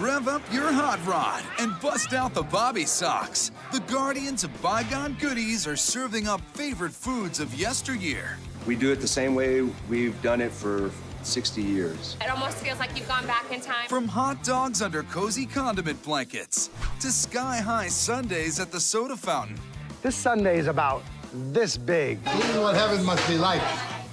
Rev up your hot rod and bust out the bobby socks. The guardians of bygone goodies are serving up favorite foods of yesteryear. We do it the same way we've done it for 60 years. It almost feels like you've gone back in time. From hot dogs under cozy condiment blankets to sky-high sundaes at the soda fountain. This sundae is about this big. This is what heaven must be like.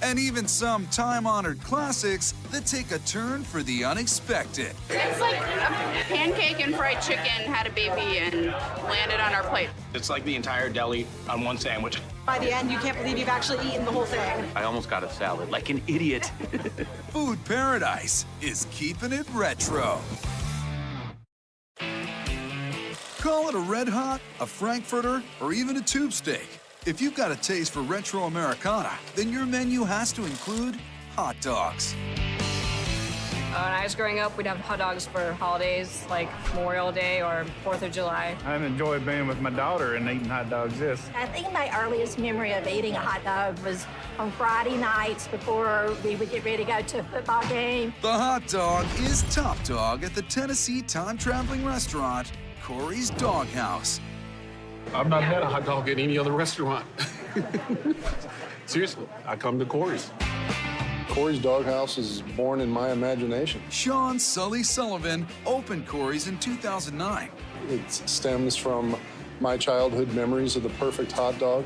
And even some time-honored classics that take a turn for the unexpected. It's like a pancake and fried chicken had a baby and landed on our plate. It's like the entire deli on one sandwich. By the end, you can't believe you've actually eaten the whole thing. I almost got a salad, like an idiot. Food Paradise is keeping it retro. Call it a Red Hot, a Frankfurter, or even a tube steak. If you've got a taste for retro Americana, then your menu has to include hot dogs. When I was growing up, we'd have hot dogs for holidays like Memorial Day or 4th of July. I enjoyed being with my daughter and eating hot dogs. I think my earliest memory of eating a hot dog was on Friday nights before we would get ready to go to a football game. The hot dog is top dog at the Tennessee time-traveling restaurant, Corey's Doghouse. I've not had a hot dog at any other restaurant. Seriously, I come to Corey's. Corey's Doghouse is born in my imagination. Sean Sully Sullivan opened Corey's in 2009. It stems from my childhood memories of the perfect hot dog,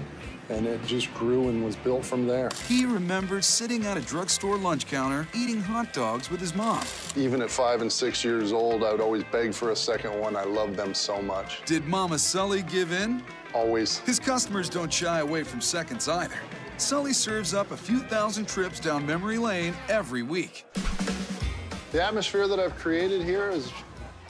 and it just grew and was built from there. He remembers sitting at a drugstore lunch counter eating hot dogs with his mom. Even at 5 and 6 years old, I would always beg for a second one. I loved them so much. Did Mama Sully give in? Always. His customers don't shy away from seconds either. Sully serves up a few thousand trips down memory lane every week. The atmosphere that I've created here is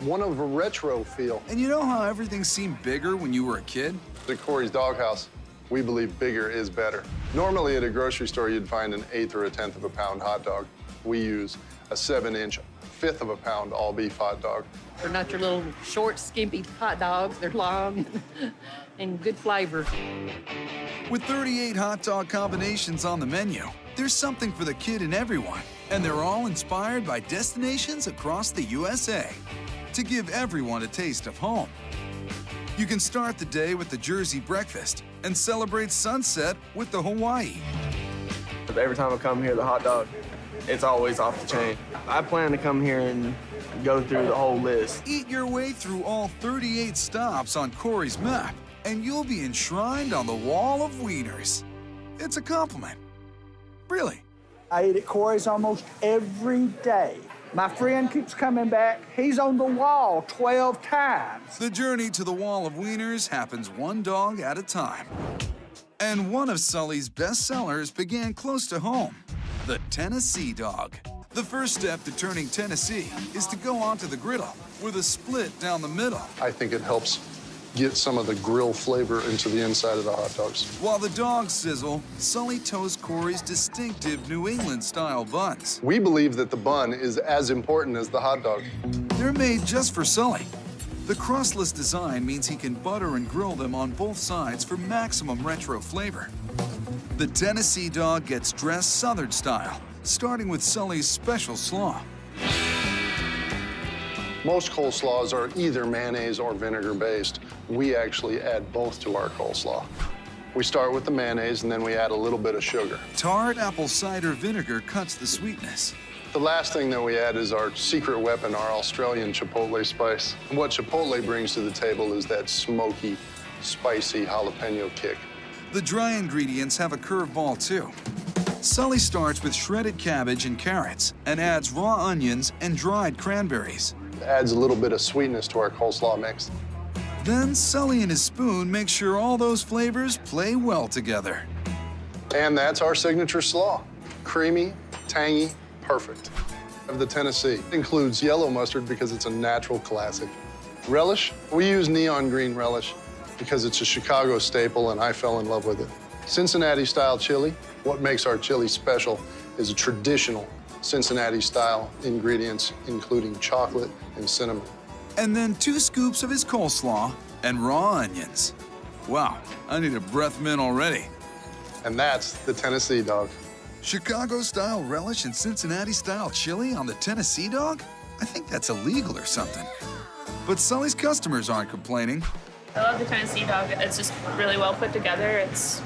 one of a retro feel. And you know how everything seemed bigger when you were a kid? At Corey's Doghouse, we believe bigger is better. Normally at a grocery store, you'd find an 1/8 or a 1/10 of a pound hot dog. We use a 7-inch, 1/5 of a pound all-beef hot dog. They're not your little short, skimpy hot dogs. They're long and good flavor. With 38 hot dog combinations on the menu, there's something for the kid in everyone. And they're all inspired by destinations across the USA to give everyone a taste of home. You can start the day with the Jersey breakfast and celebrate sunset with the Hawaii. Every time I come here, the hot dog, it's always off the chain. I plan to come here and go through the whole list. Eat your way through all 38 stops on Corey's map, and you'll be enshrined on the wall of wieners. It's a compliment. Really. I eat at Corey's almost every day. My friend keeps coming back. He's on the wall 12 times. The journey to the wall of wieners happens one dog at a time. And one of Sully's best sellers began close to home, the Tennessee dog. The first step to turning Tennessee is to go onto the griddle with a split down the middle. I think it helps get some of the grill flavor into the inside of the hot dogs. While the dogs sizzle, Sully toasts Corey's distinctive New England-style buns. We believe that the bun is as important as the hot dog. They're made just for Sully. The crustless design means he can butter and grill them on both sides for maximum retro flavor. The Tennessee dog gets dressed Southern style, starting with Sully's special slaw. Most coleslaws are either mayonnaise or vinegar-based. We actually add both to our coleslaw. We start with the mayonnaise, and then we add a little bit of sugar. Tart apple cider vinegar cuts the sweetness. The last thing that we add is our secret weapon, our Australian chipotle spice. What chipotle brings to the table is that smoky, spicy jalapeno kick. The dry ingredients have a curveball, too. Sully starts with shredded cabbage and carrots and adds raw onions and dried cranberries. Adds a little bit of sweetness to our coleslaw mix. Then Sully and his spoon make sure all those flavors play well together. And that's our signature slaw. Creamy, tangy, perfect. Of the Tennessee. It includes yellow mustard because it's a natural classic. Relish, we use neon green relish because it's a Chicago staple and I fell in love with it. Cincinnati-style chili, what makes our chili special is a traditional Cincinnati-style ingredients, including chocolate and cinnamon. And then 2 scoops of his coleslaw and raw onions. Wow, I need a breath mint already. And that's the Tennessee dog. Chicago-style relish and Cincinnati-style chili on the Tennessee dog? I think that's illegal or something. But Sully's customers aren't complaining. I love the Tennessee dog. It's just really well put together. It's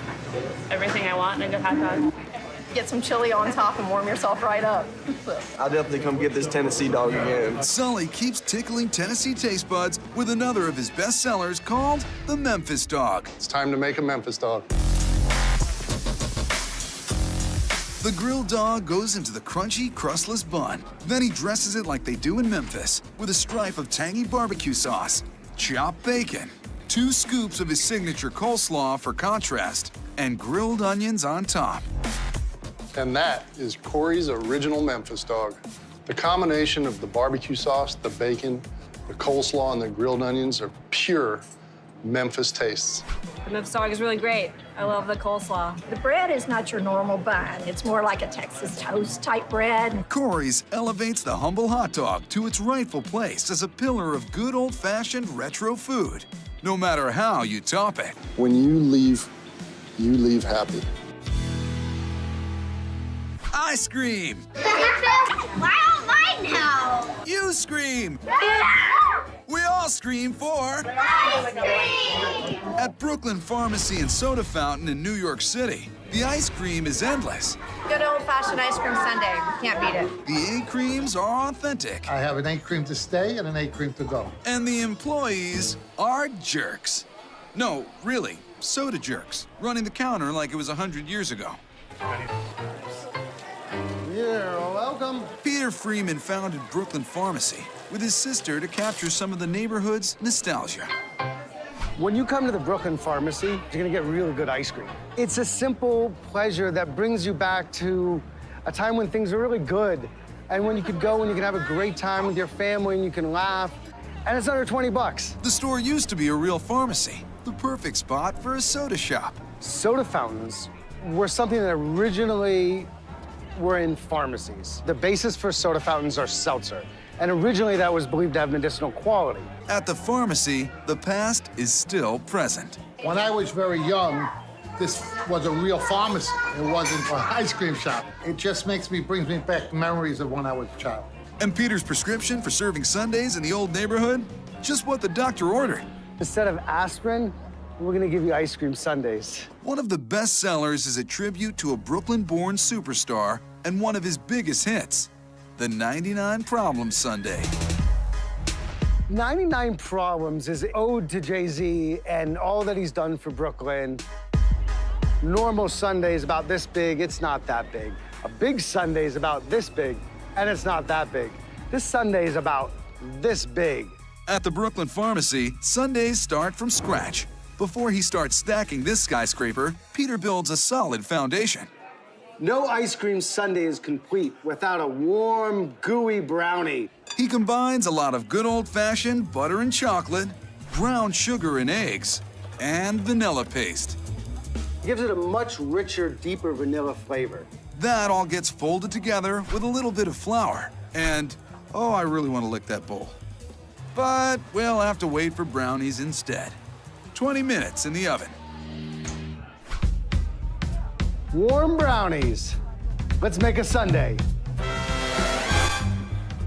everything I want in a good hot dog. Get some chili on top and warm yourself right up. I'll definitely come get this Tennessee dog again. Sully keeps tickling Tennessee taste buds with another of his best sellers called the Memphis Dog. It's time to make a Memphis dog. The grilled dog goes into the crunchy, crustless bun. Then he dresses it like they do in Memphis with a stripe of tangy barbecue sauce, chopped bacon, 2 scoops of his signature coleslaw for contrast, and grilled onions on top. And that is Corey's original Memphis dog. The combination of the barbecue sauce, the bacon, the coleslaw, and the grilled onions are pure Memphis tastes. The Memphis dog is really great. I love the coleslaw. The bread is not your normal bun. It's more like a Texas toast type bread. Corey's elevates the humble hot dog to its rightful place as a pillar of good old-fashioned retro food, no matter how you top it. When you leave happy. Ice cream! Why don't mine now? You scream! We all scream for Ice cream! At Brooklyn Pharmacy and Soda Fountain in New York City, the ice cream is endless. Good old-fashioned ice cream sundae. Can't beat it. The egg creams are authentic. I have an egg cream to stay and an egg cream to go. And the employees are jerks. No, really, soda jerks, running the counter like it was 100 years ago. You're welcome. Peter Freeman founded Brooklyn Pharmacy with his sister to capture some of the neighborhood's nostalgia. When you come to the Brooklyn Pharmacy, you're gonna get really good ice cream. It's a simple pleasure that brings you back to a time when things were really good and when you could go and you could have a great time with your family and you can laugh, and it's under 20 bucks. The store used to be a real pharmacy, the perfect spot for a soda shop. Soda fountains were something that originally were in pharmacies. The basis for soda fountains are seltzer, and originally that was believed to have medicinal quality. At the pharmacy, the past is still present. When I was very young, this was a real pharmacy. It wasn't an ice cream shop. It just brings me back memories of when I was a child. And Peter's prescription for serving Sundays in the old neighborhood? Just what the doctor ordered. Instead of aspirin, we're gonna give you ice cream sundaes. One of the best sellers is a tribute to a Brooklyn-born superstar and one of his biggest hits, the 99 Problems Sundae. 99 Problems is an ode to Jay-Z and all that he's done for Brooklyn. Normal Sunday is about this big, it's not that big. A big Sunday is about this big, and it's not that big. This Sunday is about this big. At the Brooklyn Pharmacy, Sundays start from scratch. Before he starts stacking this skyscraper, Peter builds a solid foundation. No ice cream sundae is complete without a warm, gooey brownie. He combines a lot of good old-fashioned butter and chocolate, brown sugar and eggs, and vanilla paste. Gives it a much richer, deeper vanilla flavor. That all gets folded together with a little bit of flour. And, oh, I really want to lick that bowl. But we'll have to wait for brownies instead. 20 minutes in the oven. Warm brownies. Let's make a sundae.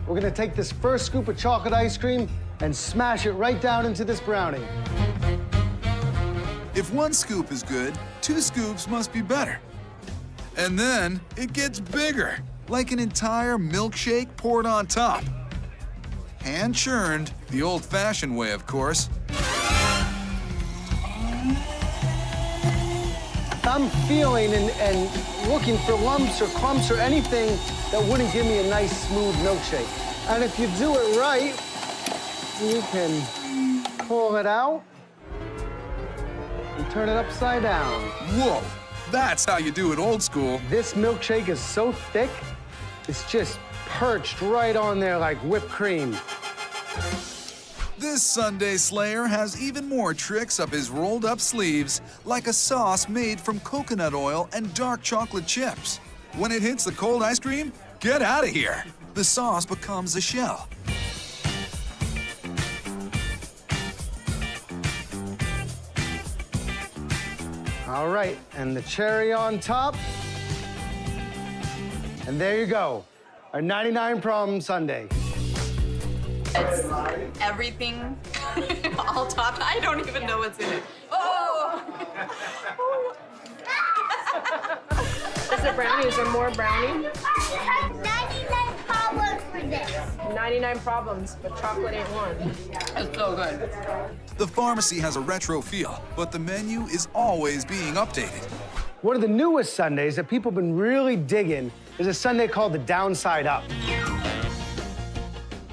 We're gonna take this first scoop of chocolate ice cream and smash it right down into this brownie. If 1 scoop is good, 2 scoops must be better. And then it gets bigger, like an entire milkshake poured on top. Hand churned, the old-fashioned way, of course. I'm feeling and looking for lumps or clumps or anything that wouldn't give me a nice, smooth milkshake. And if you do it right, you can pull it out and turn it upside down. Whoa, that's how you do it old school. This milkshake is so thick, it's just perched right on there like whipped cream. This Sundae Slayer has even more tricks up his rolled-up sleeves, like a sauce made from coconut oil and dark chocolate chips. When it hits the cold ice cream, get out of here. The sauce becomes a shell. All right, and the cherry on top. And there you go, our 99 Problem Sundae. It's everything all topped. I don't even know what's in it. Oh! Is it brownie? Is there more brownie? 99 problems for this. 99 problems, but chocolate ain't one. It's so good. The pharmacy has a retro feel, but the menu is always being updated. One of the newest sundaes that people have been really digging is a sundae called the Downside Up.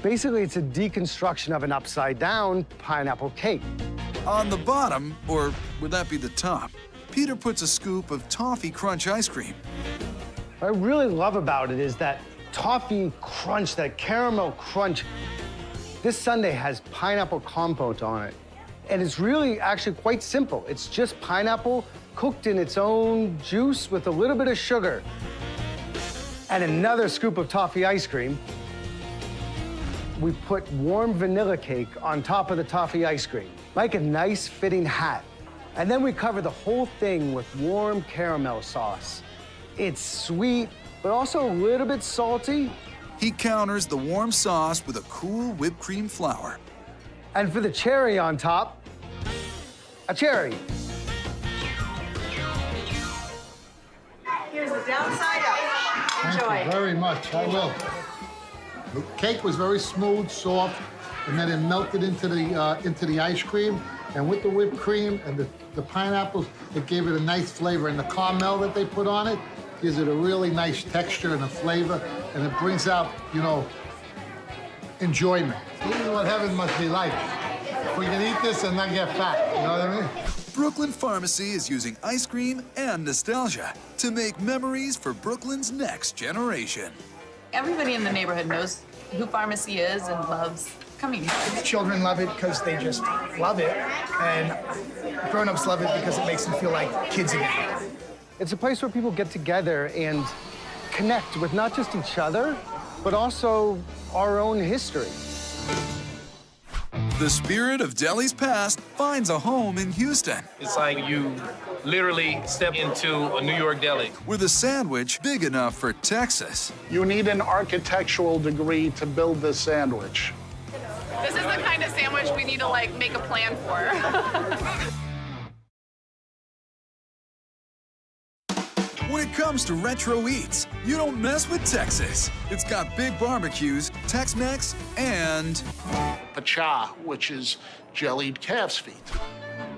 Basically, it's a deconstruction of an upside-down pineapple cake. On the bottom, or would that be the top, Peter puts a scoop of toffee crunch ice cream. What I really love about it is that toffee crunch, that caramel crunch. This sundae has pineapple compote on it. And it's really actually quite simple. It's just pineapple cooked in its own juice with a little bit of sugar. And another scoop of toffee ice cream. We put warm vanilla cake on top of the toffee ice cream, like a nice fitting hat. And then we cover the whole thing with warm caramel sauce. It's sweet, but also a little bit salty. He counters the warm sauce with a cool whipped cream flour. And for the cherry on top, a cherry. Here's the downside up. Enjoy. Thank you very much. I will. The cake was very smooth, soft, and then it melted into the ice cream. And with the whipped cream and the pineapples, it gave it a nice flavor. And the caramel that they put on it gives it a really nice texture and a flavor. And it brings out, you know, enjoyment. This is what heaven must be like. We can eat this and not get fat, you know what I mean? Brooklyn Pharmacy is using ice cream and nostalgia to make memories for Brooklyn's next generation. Everybody in the neighborhood knows who Pharmacy is and loves coming here. Children love it because they just love it, and grown-ups love it because it makes them feel like kids again. It's a place where people get together and connect with not just each other, but also our own history. The spirit of Delhi's past finds a home in Houston. It's like you literally step into a New York deli. With a sandwich big enough for Texas. You need an architectural degree to build this sandwich. This is the kind of sandwich we need to, like, make a plan for. When it comes to retro eats, you don't mess with Texas. It's got big barbecues, Tex-Mex, and Pacha, which is jellied calf's feet.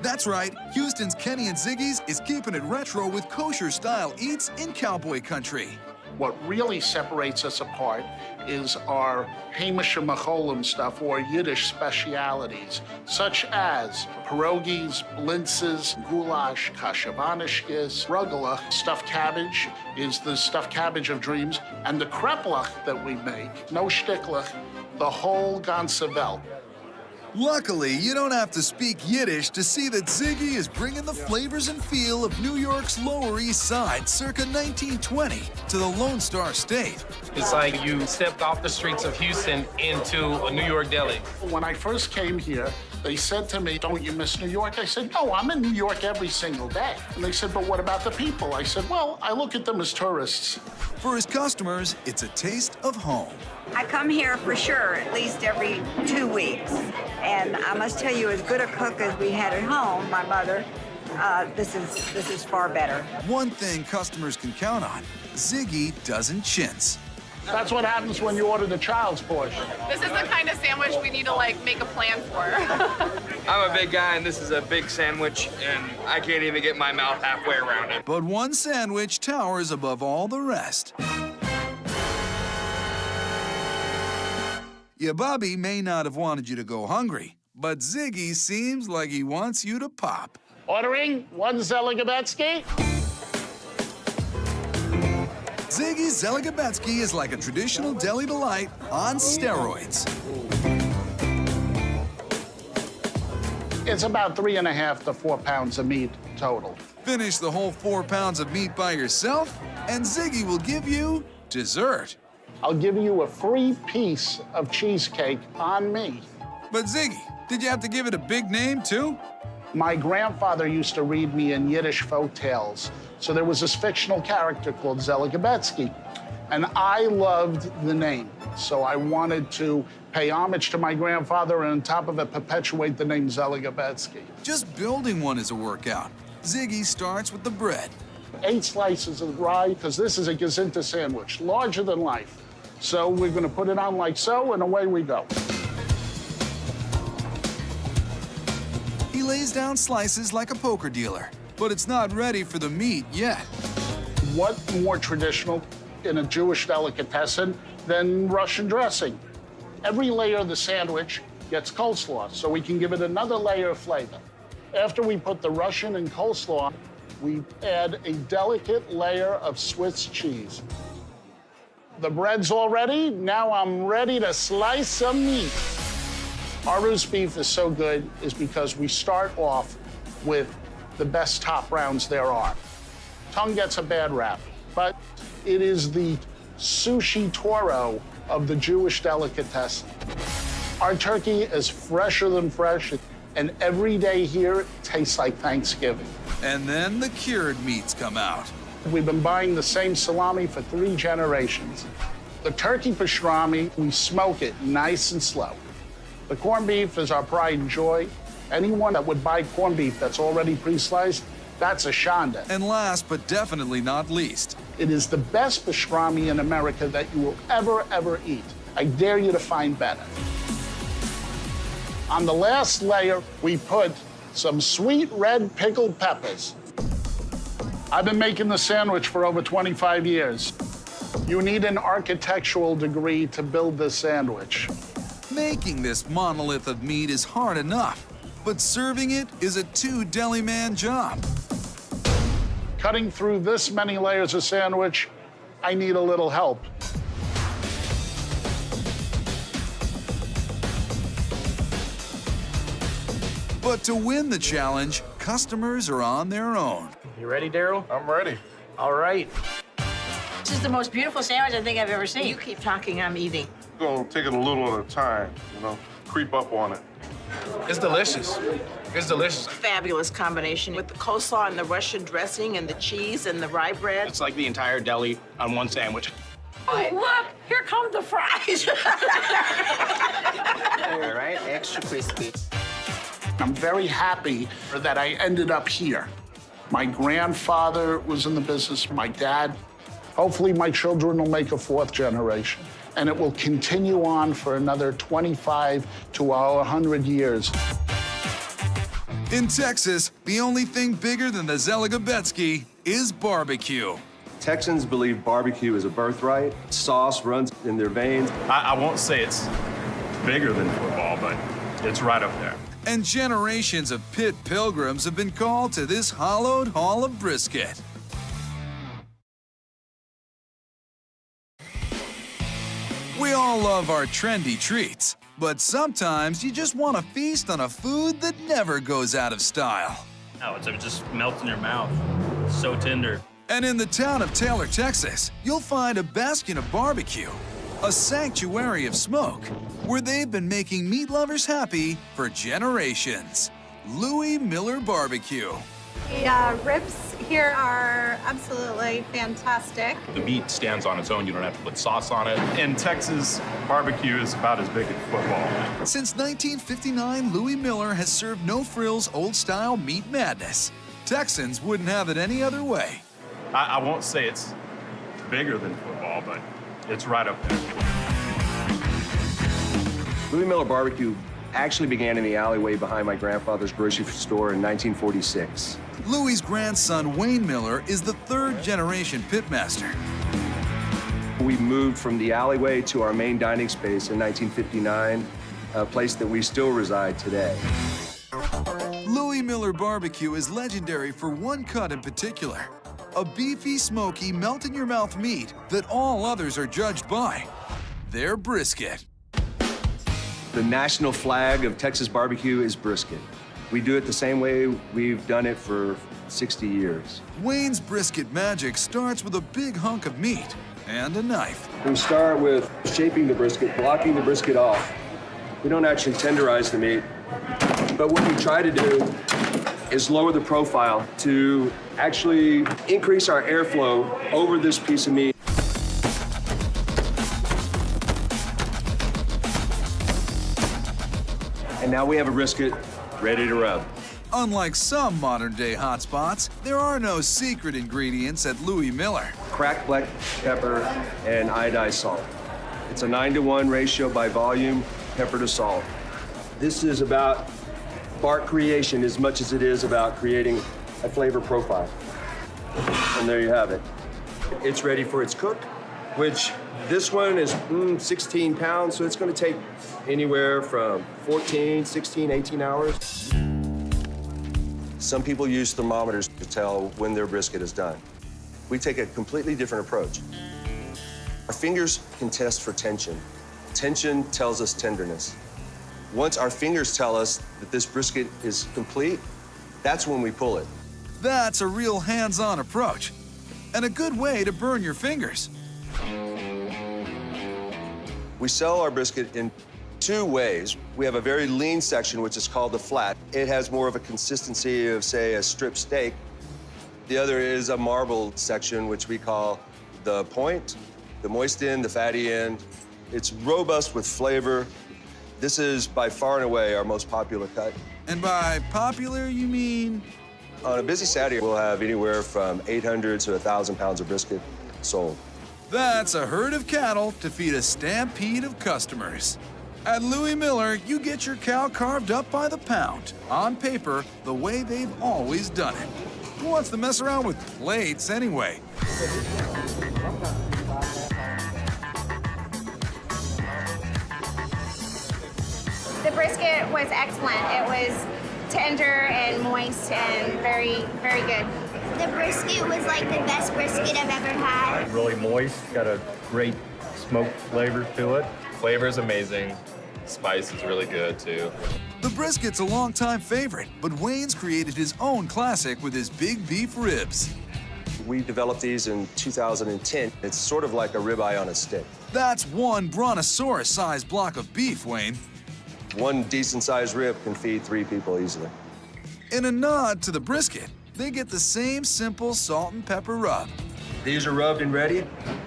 That's right, Houston's Kenny and Ziggy's is keeping it retro with kosher-style eats in cowboy country. What really separates us apart is our Hamish Macholim stuff, or Yiddish specialities, such as pierogies, blintzes, goulash, kashavanishkis, rugula. Stuffed cabbage is the stuffed cabbage of dreams, and the kreplach that we make, no shtiklach, the whole ganze Welt. Luckily, you don't have to speak Yiddish to see that Ziggy is bringing the flavors and feel of New York's Lower East Side circa 1920 to the Lone Star State. It's like you stepped off the streets of Houston into a New York deli. When I first came here, they said to me, "Don't you miss New York?" I said, "No, I'm in New York every single day." And they said, "But what about the people?" I said, "Well, I look at them as tourists." For his customers, it's a taste of home. I come here for sure at least every 2 weeks. And I must tell you, as good a cook as we had at home, my mother, this is far better. One thing customers can count on, Ziggy doesn't chintz. That's what happens when you order the child's portion. This is the kind of sandwich we need to, like, make a plan for. I'm a big guy, and this is a big sandwich, and I can't even get my mouth halfway around it. But one sandwich towers above all the rest. Your Bobby may not have wanted you to go hungry, but Ziggy seems like he wants you to pop. Ordering 1 Zeligabetsky. Ziggy's Zeligabetsky is like a traditional deli delight on steroids. It's about 3.5 to 4 pounds of meat total. Finish the whole 4 pounds of meat by yourself, and Ziggy will give you dessert. I'll give you a free piece of cheesecake on me. But Ziggy, did you have to give it a big name, too? My grandfather used to read me in Yiddish folk tales. So there was this fictional character called Zeligabetsky. And I loved the name. So I wanted to pay homage to my grandfather, and on top of it, perpetuate the name Zeligabetsky. Just building one is a workout. Ziggy starts with the bread. 8 slices of rye, because this is a Gazinta sandwich, larger than life. So we're gonna put it on like so, and away we go. He lays down slices like a poker dealer, but it's not ready for the meat yet. What more traditional in a Jewish delicatessen than Russian dressing? Every layer of the sandwich gets coleslaw, so we can give it another layer of flavor. After we put the Russian and coleslaw, we add a delicate layer of Swiss cheese. The bread's all ready. Now I'm ready to slice some meat. Our roast beef is so good is because we start off with the best top rounds there are. Tongue gets a bad rap, but it is the sushi toro of the Jewish delicatessen. Our turkey is fresher than fresh, and every day here tastes like Thanksgiving. And then the cured meats come out. We've been buying the same salami for 3 generations. The turkey pastrami, we smoke it nice and slow. The corned beef is our pride and joy. Anyone that would buy corned beef that's already pre-sliced, that's a shanda. And last but definitely not least, it is the best pastrami in America that you will ever eat. I dare you to find better. On the last layer, we put some sweet red pickled peppers. I've been making the sandwich for over 25 years. You need an architectural degree to build this sandwich. Making this monolith of meat is hard enough, but serving it is a 2 deli-man job. Cutting through this many layers of sandwich, I need a little help. But to win the challenge, customers are on their own. You ready, Daryl? I'm ready. All right. This is the most beautiful sandwich I think I've ever seen. You keep talking, I'm eating. We're gonna take it a little at a time, creep up on it. It's delicious. It's delicious. Fabulous combination with the coleslaw and the Russian dressing and the cheese and the rye bread. It's like the entire deli on one sandwich. Oh, look, here come the fries. All right, extra crispy. I'm very happy that I ended up here. My grandfather was in the business, my dad. Hopefully my children will make a 4th generation, and it will continue on for another 25 to 100 years. In Texas, the only thing bigger than the Zeligabetsky is barbecue. Texans believe barbecue is a birthright. Sauce runs in their veins. I won't say it's bigger than football, but it's right up there. And generations of pit pilgrims have been called to this hallowed hall of brisket. We all love our trendy treats, but sometimes you just want to feast on a food that never goes out of style. Oh, it just melts in your mouth. So tender. And in the town of Taylor, Texas, you'll find a bastion of barbecue, a sanctuary of smoke, where they've been making meat lovers happy for generations. Louis Miller Barbecue. The ribs here are absolutely fantastic. The meat stands on its own. You don't have to put sauce on it. In Texas, barbecue is about as big as football. Since 1959, Louis Miller has served no-frills, old-style meat madness. Texans wouldn't have it any other way. I won't say it's bigger than football, but it's right up there. Louis Miller Barbecue actually began in the alleyway behind my grandfather's grocery store in 1946. Louis's grandson, Wayne Miller, is the 3rd-generation pitmaster. We moved from the alleyway to our main dining space in 1959, a place that we still reside today. Louis Miller Barbecue is legendary for one cut in particular, a beefy, smoky, melt-in-your-mouth meat that all others are judged by, their brisket. The national flag of Texas barbecue is brisket. We do it the same way we've done it for 60 years. Wayne's brisket magic starts with a big hunk of meat and a knife. We start with shaping the brisket, blocking the brisket off. We don't actually tenderize the meat, but what we try to do is lower the profile to actually increase our airflow over this piece of meat. And now we have a brisket ready to rub. Unlike some modern-day hotspots, there are no secret ingredients at Louis Miller. Cracked black pepper and iodized salt. It's a 9-to-1 ratio by volume, pepper to salt. This is about bar creation as much as it is about creating a flavor profile. And there you have it. It's ready for its cook, which this one is 16 pounds, so it's going to take anywhere from 14, 16, 18 hours. Some people use thermometers to tell when their brisket is done. We take a completely different approach. Our fingers can test for tension. Tension tells us tenderness. Once our fingers tell us that this brisket is complete, that's when we pull it. That's a real hands-on approach, and a good way to burn your fingers. We sell our brisket in 2 ways. We have a very lean section, which is called the flat. It has more of a consistency of, say, a strip steak. The other is a marbled section, which we call the point, the moist end, the fatty end. It's robust with flavor. This is by far and away our most popular cut. And by popular, you mean? On a busy Saturday, we'll have anywhere from 800 to 1,000 pounds of brisket sold. That's a herd of cattle to feed a stampede of customers. At Louis Miller, you get your cow carved up by the pound, on paper, the way they've always done it. Who wants to mess around with plates anyway? The brisket was excellent. It was tender and moist and very, very good. The brisket was like the best brisket I've ever had. Really moist, got a great smoke flavor to it. Flavor is amazing. Spice is really good too. The brisket's a longtime favorite, but Wayne's created his own classic with his big beef ribs. We developed these in 2010. It's sort of like a ribeye on a stick. That's one brontosaurus-sized block of beef, Wayne. One decent-sized rib can feed 3 people easily. In a nod to the brisket, they get the same simple salt and pepper rub. These are rubbed and ready.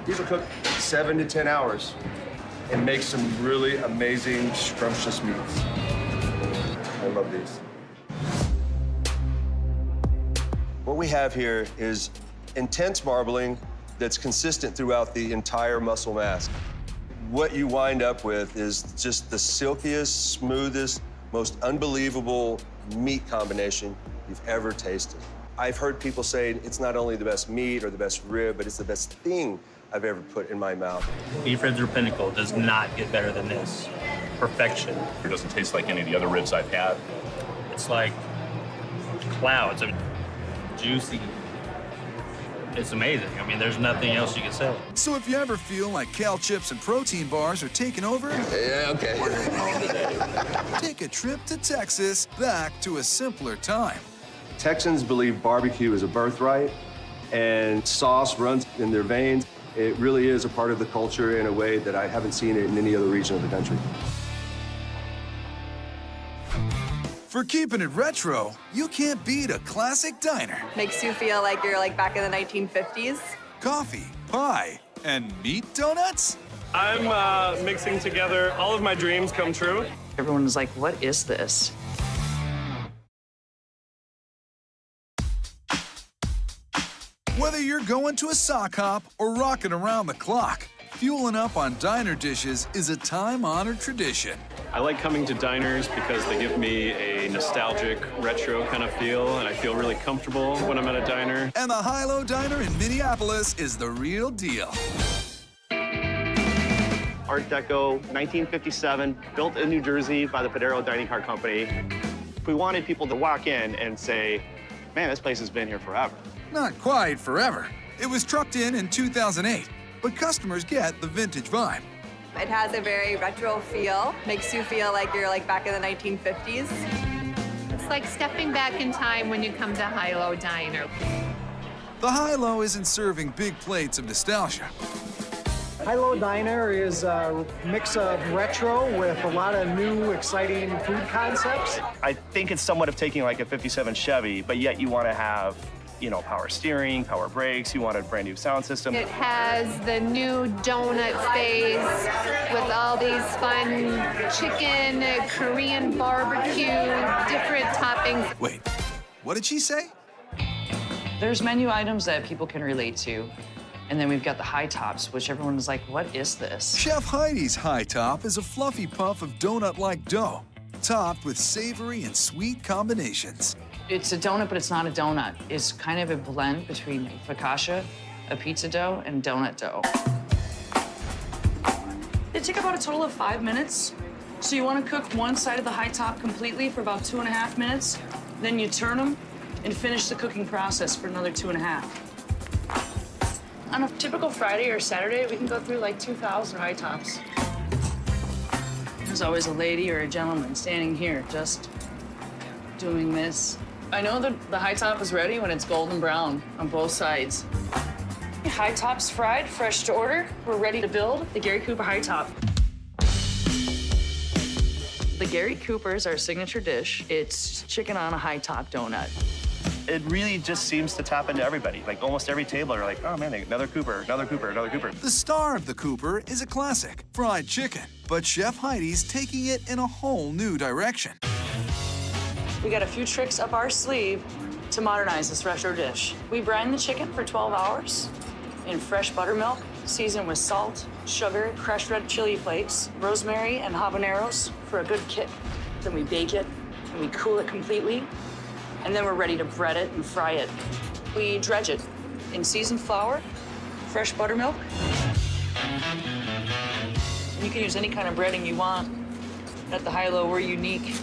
These will cook 7 to 10 hours and make some really amazing, scrumptious meats. I love these. What we have here is intense marbling that's consistent throughout the entire muscle mass. What you wind up with is just the silkiest, smoothest, most unbelievable meat combination you've ever tasted. I've heard people say it's not only the best meat or the best rib, but it's the best thing I've ever put in my mouth. Beef ribs or pinnacle does not get better than this. Perfection. It doesn't taste like any of the other ribs I've had. It's like clouds of juicy. It's amazing. I mean, there's nothing else you can say. So if you ever feel like kale chips and protein bars are taking over, yeah, okay. Take a trip to Texas, back to a simpler time. Texans believe barbecue is a birthright, and sauce runs in their veins. It really is a part of the culture in a way that I haven't seen it in any other region of the country. For keeping it retro, you can't beat a classic diner. Makes you feel like you're like back in the 1950s. Coffee, pie, and meat donuts? I'm mixing together all of my dreams come true. Everyone was like, what is this? Whether you're going to a sock hop or rocking around the clock, fueling up on diner dishes is a time-honored tradition. I like coming to diners because they give me a nostalgic, retro kind of feel, and I feel really comfortable when I'm at a diner. And the High-Low Diner in Minneapolis is the real deal. Art Deco, 1957, built in New Jersey by the Padero Dining Car Company. We wanted people to walk in and say, man, this place has been here forever. Not quite forever. It was trucked in 2008, but customers get the vintage vibe. It has a very retro feel. Makes you feel like you're like back in the 1950s. It's like stepping back in time when you come to High-Low Diner. The High-Low isn't serving big plates of nostalgia. High-Low Diner is a mix of retro with a lot of new, exciting food concepts. I think it's somewhat of taking like a 57 Chevy, but yet you want to have, you know, power steering, power brakes. You want a brand new sound system. It has the new donut space with all these fun chicken, Korean barbecue, different toppings. Wait, what did she say? There's menu items that people can relate to. And then we've got the high tops, which everyone is like, what is this? Chef Heidi's high top is a fluffy puff of donut-like dough, topped with savory and sweet combinations. It's a donut, but it's not a donut. It's kind of a blend between focaccia, a pizza dough, and donut dough. They take about a total of 5 minutes. So you want to cook one side of the high top completely for about 2.5 minutes. Then you turn them and finish the cooking process for another 2.5. On a typical Friday or Saturday, we can go through like 2,000 high tops. There's always a lady or a gentleman standing here just doing this. I know that the high top is ready when it's golden brown on both sides. High top's fried, fresh to order. We're ready to build the Gary Cooper high top. The Gary Cooper is our signature dish. It's chicken on a high top donut. It really just seems to tap into everybody. Like almost every table are like, oh man, another Cooper, another Cooper, another Cooper. The star of the Cooper is a classic, fried chicken. But Chef Heidi's taking it in a whole new direction. We got a few tricks up our sleeve to modernize this retro dish. We brine the chicken for 12 hours in fresh buttermilk, seasoned with salt, sugar, crushed red chili flakes, rosemary, and habaneros for a good kick. Then we bake it and we cool it completely. And then we're ready to bread it and fry it. We dredge it in seasoned flour, fresh buttermilk. You can use any kind of breading you want. At the High-Low, we're unique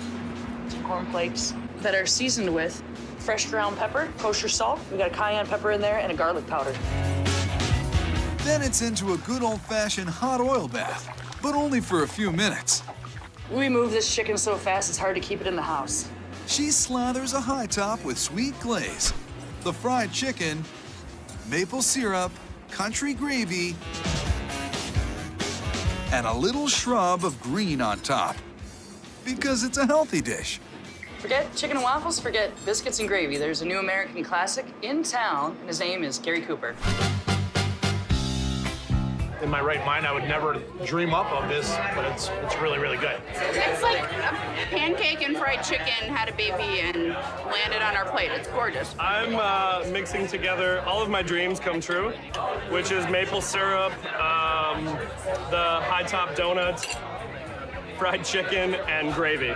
to corn flakes that are seasoned with fresh ground pepper, kosher salt. We got a cayenne pepper in there and a garlic powder. Then it's into a good old-fashioned hot oil bath, but only for a few minutes. We move this chicken so fast, it's hard to keep it in the house. She slathers a high top with sweet glaze, the fried chicken, maple syrup, country gravy, and a little shrub of green on top. Because it's a healthy dish. Forget chicken and waffles, forget biscuits and gravy. There's a new American classic in town, and his name is Gary Cooper. In my right mind, I would never dream up of this, but it's really, really good. It's like a pancake and fried chicken had a baby and landed on our plate. It's gorgeous. I'm mixing together all of my dreams come true, which is maple syrup, the high top donut, fried chicken, and gravy.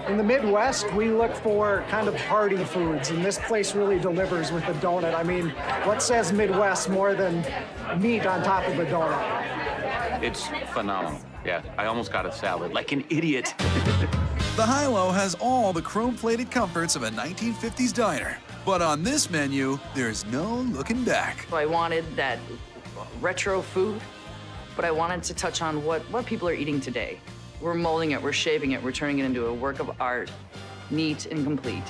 In the Midwest, we look for kind of party foods, and this place really delivers with the donut. I mean, what says Midwest more than meat on top of a donut? It's phenomenal. Yeah, I almost got a salad like an idiot. The High-Low has all the chrome-plated comforts of a 1950s diner. But on this menu, there's no looking back. I wanted that retro food, but I wanted to touch on what people are eating today. We're molding it, we're shaping it, we're turning it into a work of art, neat and complete.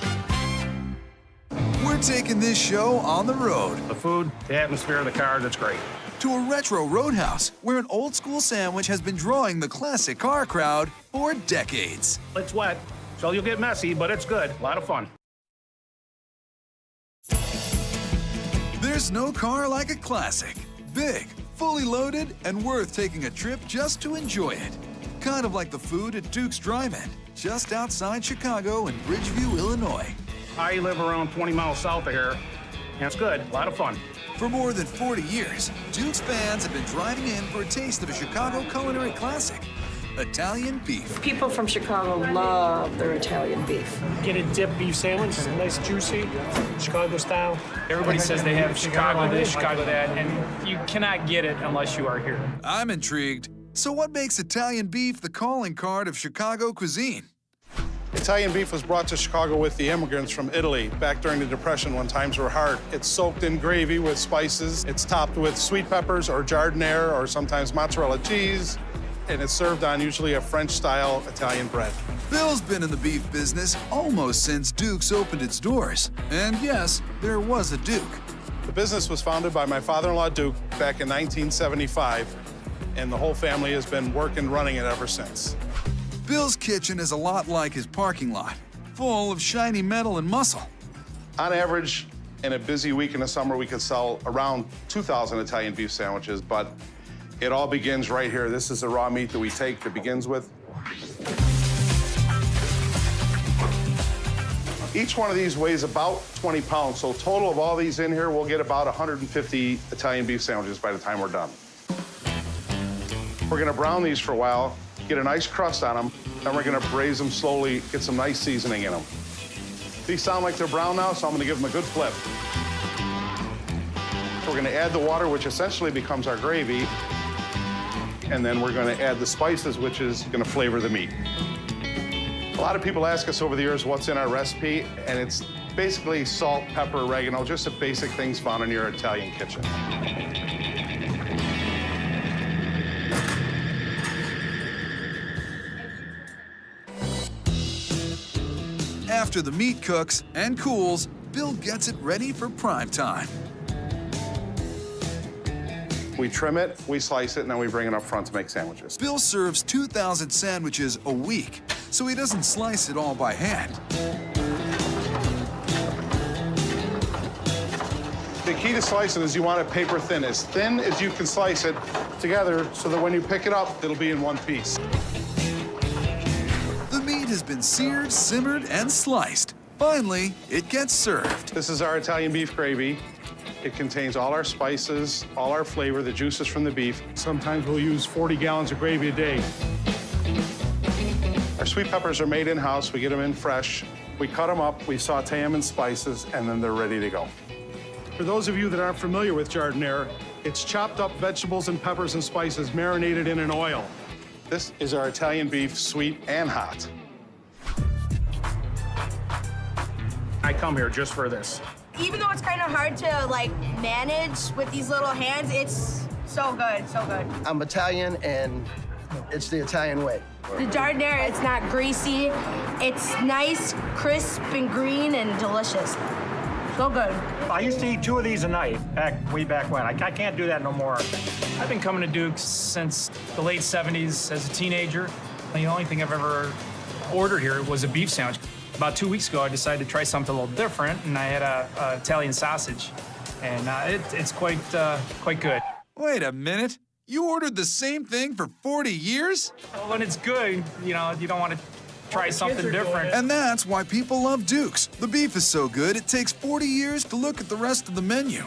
We're taking this show on the road. The food, the atmosphere, the cars, it's great. To a retro roadhouse where an old-school sandwich has been drawing the classic car crowd for decades. It's wet, so you'll get messy, but it's good. A lot of fun. There's no car like a classic. Big, fully loaded, and worth taking a trip just to enjoy it. Kind of like the food at Duke's Drive-In, just outside Chicago in Bridgeview, Illinois. I live around 20 miles south of here, and it's good. A lot of fun. For more than 40 years, Duke's fans have been driving in for a taste of a Chicago culinary classic, Italian beef. People from Chicago love their Italian beef. Get a dip beef sandwich, nice juicy, Chicago style. Everybody says they have Chicago this, Chicago that, and you cannot get it unless you are here. I'm intrigued. So what makes Italian beef the calling card of Chicago cuisine? Italian beef was brought to Chicago with the immigrants from Italy back during the Depression when times were hard. It's soaked in gravy with spices. It's topped with sweet peppers or giardiniera or sometimes mozzarella cheese. And it's served on usually a French-style Italian bread. Bill's been in the beef business almost since Duke's opened its doors. And yes, there was a Duke. The business was founded by my father-in-law, Duke, back in 1975. And the whole family has been working, running it ever since. Bill's kitchen is a lot like his parking lot, full of shiny metal and muscle. On average, In a busy week in the summer, we could sell around 2,000 Italian beef sandwiches, but it all begins right here. This is the raw meat that we take that begins with. Each one of these weighs about 20 pounds, so total of all these in here, we'll get about 150 Italian beef sandwiches by the time we're done. We're gonna brown these for a while, get a nice crust on them, then we're gonna braise them slowly, get some nice seasoning in them. These sound like they're brown now, so I'm gonna give them a good flip. We're gonna add the water, which essentially becomes our gravy, and then we're gonna add the spices, which is gonna flavor the meat. A lot of people ask us over the years what's in our recipe, and it's basically salt, pepper, oregano, just the basic things found in your Italian kitchen. After the meat cooks and cools, Bill gets it ready for prime time. We trim it, we slice it, and then we bring it up front to make sandwiches. Bill serves 2,000 sandwiches a week, so he doesn't slice it all by hand. The key to slicing is you want it paper thin as you can slice it together so that when you pick it up, it'll be in one piece. The meat has been seared, simmered, and sliced. Finally, it gets served. This is our Italian beef gravy. It contains all our spices, all our flavor, the juices from the beef. Sometimes we'll use 40 gallons of gravy a day. Our sweet peppers are made in-house. We get them in fresh. We cut them up, we saute them in spices, and then they're ready to go. For those of you that aren't familiar with jardinere, it's chopped up vegetables and peppers and spices marinated in an oil. This is our Italian beef, sweet and hot. I come here just for this. Even though it's kind of hard to like manage with these little hands, it's so good, so good. I'm Italian, and it's the Italian way. The jardinere, it's not greasy. It's nice, crisp, and green, and delicious. So good. I used to eat 2 of these a night, way back when. I can't do that no more. I've been coming to Duke's since the late 70s as a teenager. The only thing I've ever ordered here was a beef sandwich. About 2 weeks ago, I decided to try something a little different, and I had a Italian sausage, and it's quite good. Wait a minute. You ordered the same thing for 40 years? Well, when it's good, you don't want to try something different. And that's why people love Duke's. The beef is so good, it takes 40 years to look at the rest of the menu.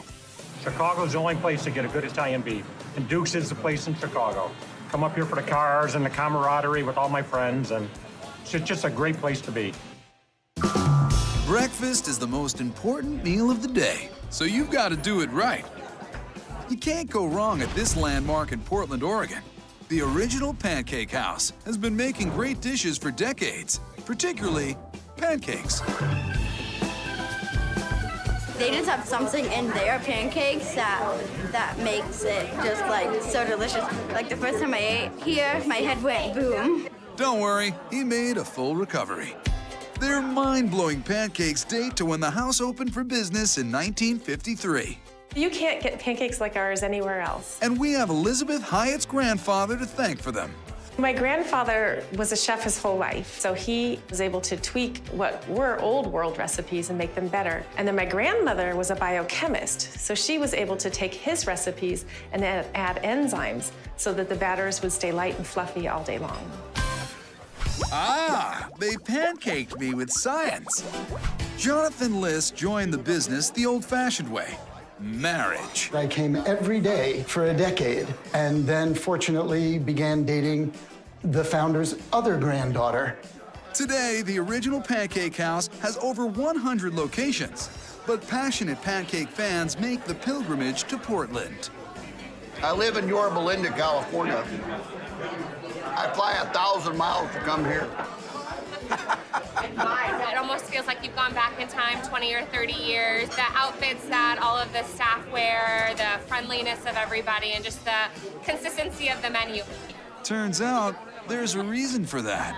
Chicago's the only place to get a good Italian beef, and Duke's is the place in Chicago. Come up here for the cars and the camaraderie with all my friends, and it's just a great place to be. Breakfast is the most important meal of the day, so you've got to do it right. You can't go wrong at this landmark in Portland, Oregon. The original Pancake House has been making great dishes for decades, particularly pancakes. They just have something in their pancakes that makes it just like so delicious. Like the first time I ate here, my head went boom. Don't worry, he made a full recovery. Their mind-blowing pancakes date to when the house opened for business in 1953. You can't get pancakes like ours anywhere else. And we have Elizabeth Hyatt's grandfather to thank for them. My grandfather was a chef his whole life, so he was able to tweak what were old world recipes and make them better. And then my grandmother was a biochemist, so she was able to take his recipes and add enzymes so that the batters would stay light and fluffy all day long. Ah, they pancaked me with science. Jonathan List joined the business the old-fashioned way, marriage. I came every day for a decade, and then fortunately began dating the founder's other granddaughter. Today, the original Pancake House has over 100 locations, but passionate pancake fans make the pilgrimage to Portland. I live in Yorba Linda, California. I fly 1,000 miles to come here. It almost feels like you've gone back in time 20 or 30 years. The outfits that all of the staff wear, the friendliness of everybody, and just the consistency of the menu. Turns out, there's a reason for that.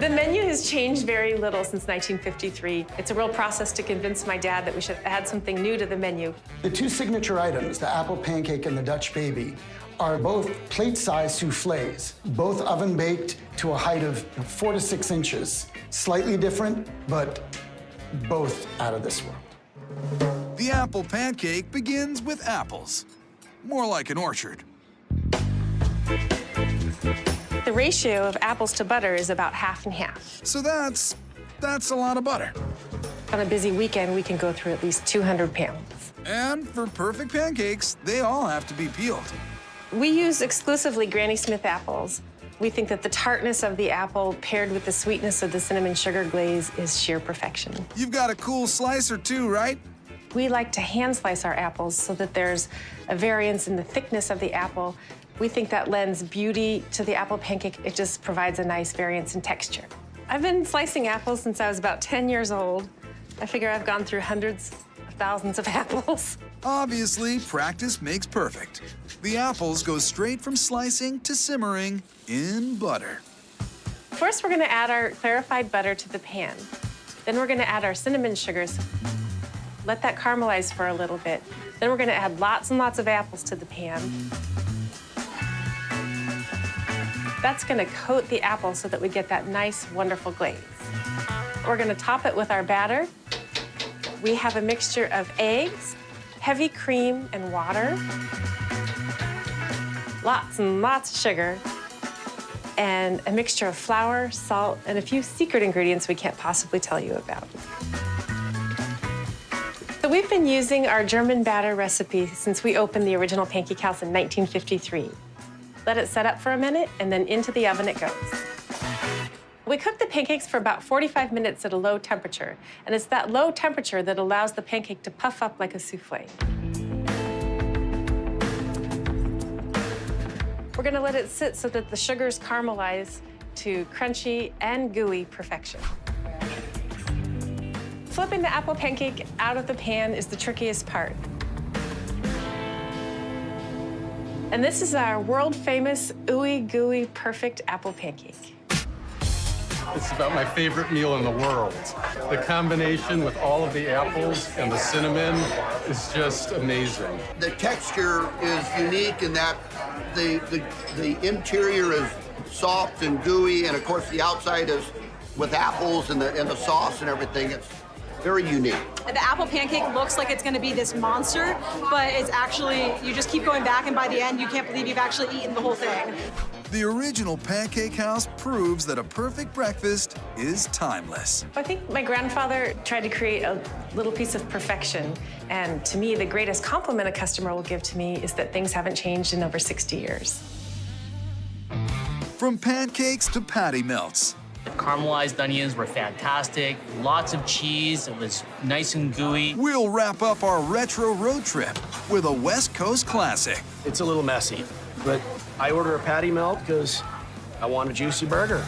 The menu has changed very little since 1953. It's a real process to convince my dad that we should add something new to the menu. The 2 signature items, the apple pancake and the Dutch baby, are both plate-sized soufflés, both oven-baked to a height of 4 to 6 inches. Slightly different, but both out of this world. The apple pancake begins with apples, more like an orchard. The ratio of apples to butter is about half and half. So that's a lot of butter. On a busy weekend, we can go through at least 200 pounds. And for perfect pancakes, they all have to be peeled. We use exclusively Granny Smith apples. We think that the tartness of the apple paired with the sweetness of the cinnamon sugar glaze is sheer perfection. You've got a cool slicer too, right? We like to hand slice our apples so that there's a variance in the thickness of the apple. We think that lends beauty to the apple pancake. It just provides a nice variance in texture. I've been slicing apples since I was about 10 years old. I figure I've gone through hundreds of thousands of apples. Obviously, practice makes perfect. The apples go straight from slicing to simmering in butter. First, we're gonna add our clarified butter to the pan. Then we're gonna add our cinnamon sugars. Let that caramelize for a little bit. Then we're gonna add lots and lots of apples to the pan. That's gonna coat the apple so that we get that nice, wonderful glaze. We're gonna top it with our batter. We have a mixture of eggs, heavy cream, and water. Lots and lots of sugar, and a mixture of flour, salt, and a few secret ingredients we can't possibly tell you about. So we've been using our German batter recipe since we opened the original Pancake House in 1953. Let it set up for a minute, and then into the oven it goes. We cook the pancakes for about 45 minutes at a low temperature, and it's that low temperature that allows the pancake to puff up like a souffle. We're gonna let it sit so that the sugars caramelize to crunchy and gooey perfection. Flipping the apple pancake out of the pan is the trickiest part. And this is our world-famous ooey gooey perfect apple pancake. It's about my favorite meal in the world. The combination with all of the apples and the cinnamon is just amazing. The texture is unique in that the interior is soft and gooey, and of course the outside is with apples and the sauce and everything. It's very unique. The apple pancake looks like it's going to be this monster, but it's actually, you just keep going back, and by the end, you can't believe you've actually eaten the whole thing. The original Pancake House proves that a perfect breakfast is timeless. I think my grandfather tried to create a little piece of perfection, and to me, the greatest compliment a customer will give to me is that things haven't changed in over 60 years. From pancakes to patty melts. The caramelized onions were fantastic. Lots of cheese. It was nice and gooey. We'll wrap up our retro road trip with a West Coast classic. It's a little messy, but I order a patty melt because I want a juicy burger.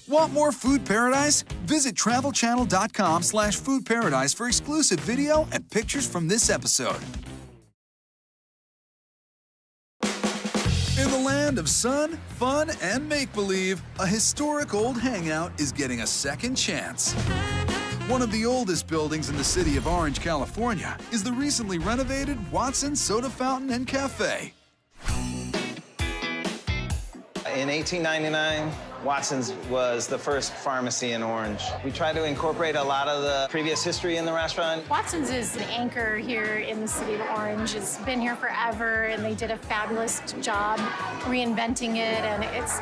Want more Food Paradise? Visit travelchannel.com/foodparadise for exclusive video and pictures from this episode. In the land of sun, fun, and make-believe, a historic old hangout is getting a second chance. One of the oldest buildings in the city of Orange, California, is the recently renovated Watson's Soda Fountain and Cafe. In 1899, Watson's was the first pharmacy in Orange. We tried to incorporate a lot of the previous history in the restaurant. Watson's is the anchor here in the city of Orange. It's been here forever, and they did a fabulous job reinventing it, and it's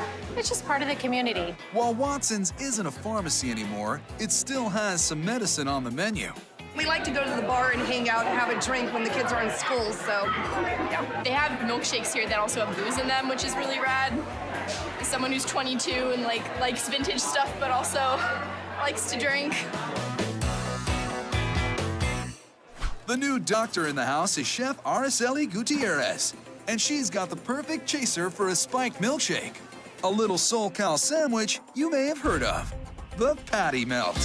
just part of the community. While Watson's isn't a pharmacy anymore, it still has some medicine on the menu. We like to go to the bar and hang out and have a drink when the kids are in school, so yeah. They have milkshakes here that also have booze in them, which is really rad. As someone who's 22 and likes vintage stuff, but also likes to drink. The new doctor in the house is Chef Araceli Gutierrez, and she's got the perfect chaser for a spiked milkshake. A little SoCal sandwich you may have heard of, the Patty Melt.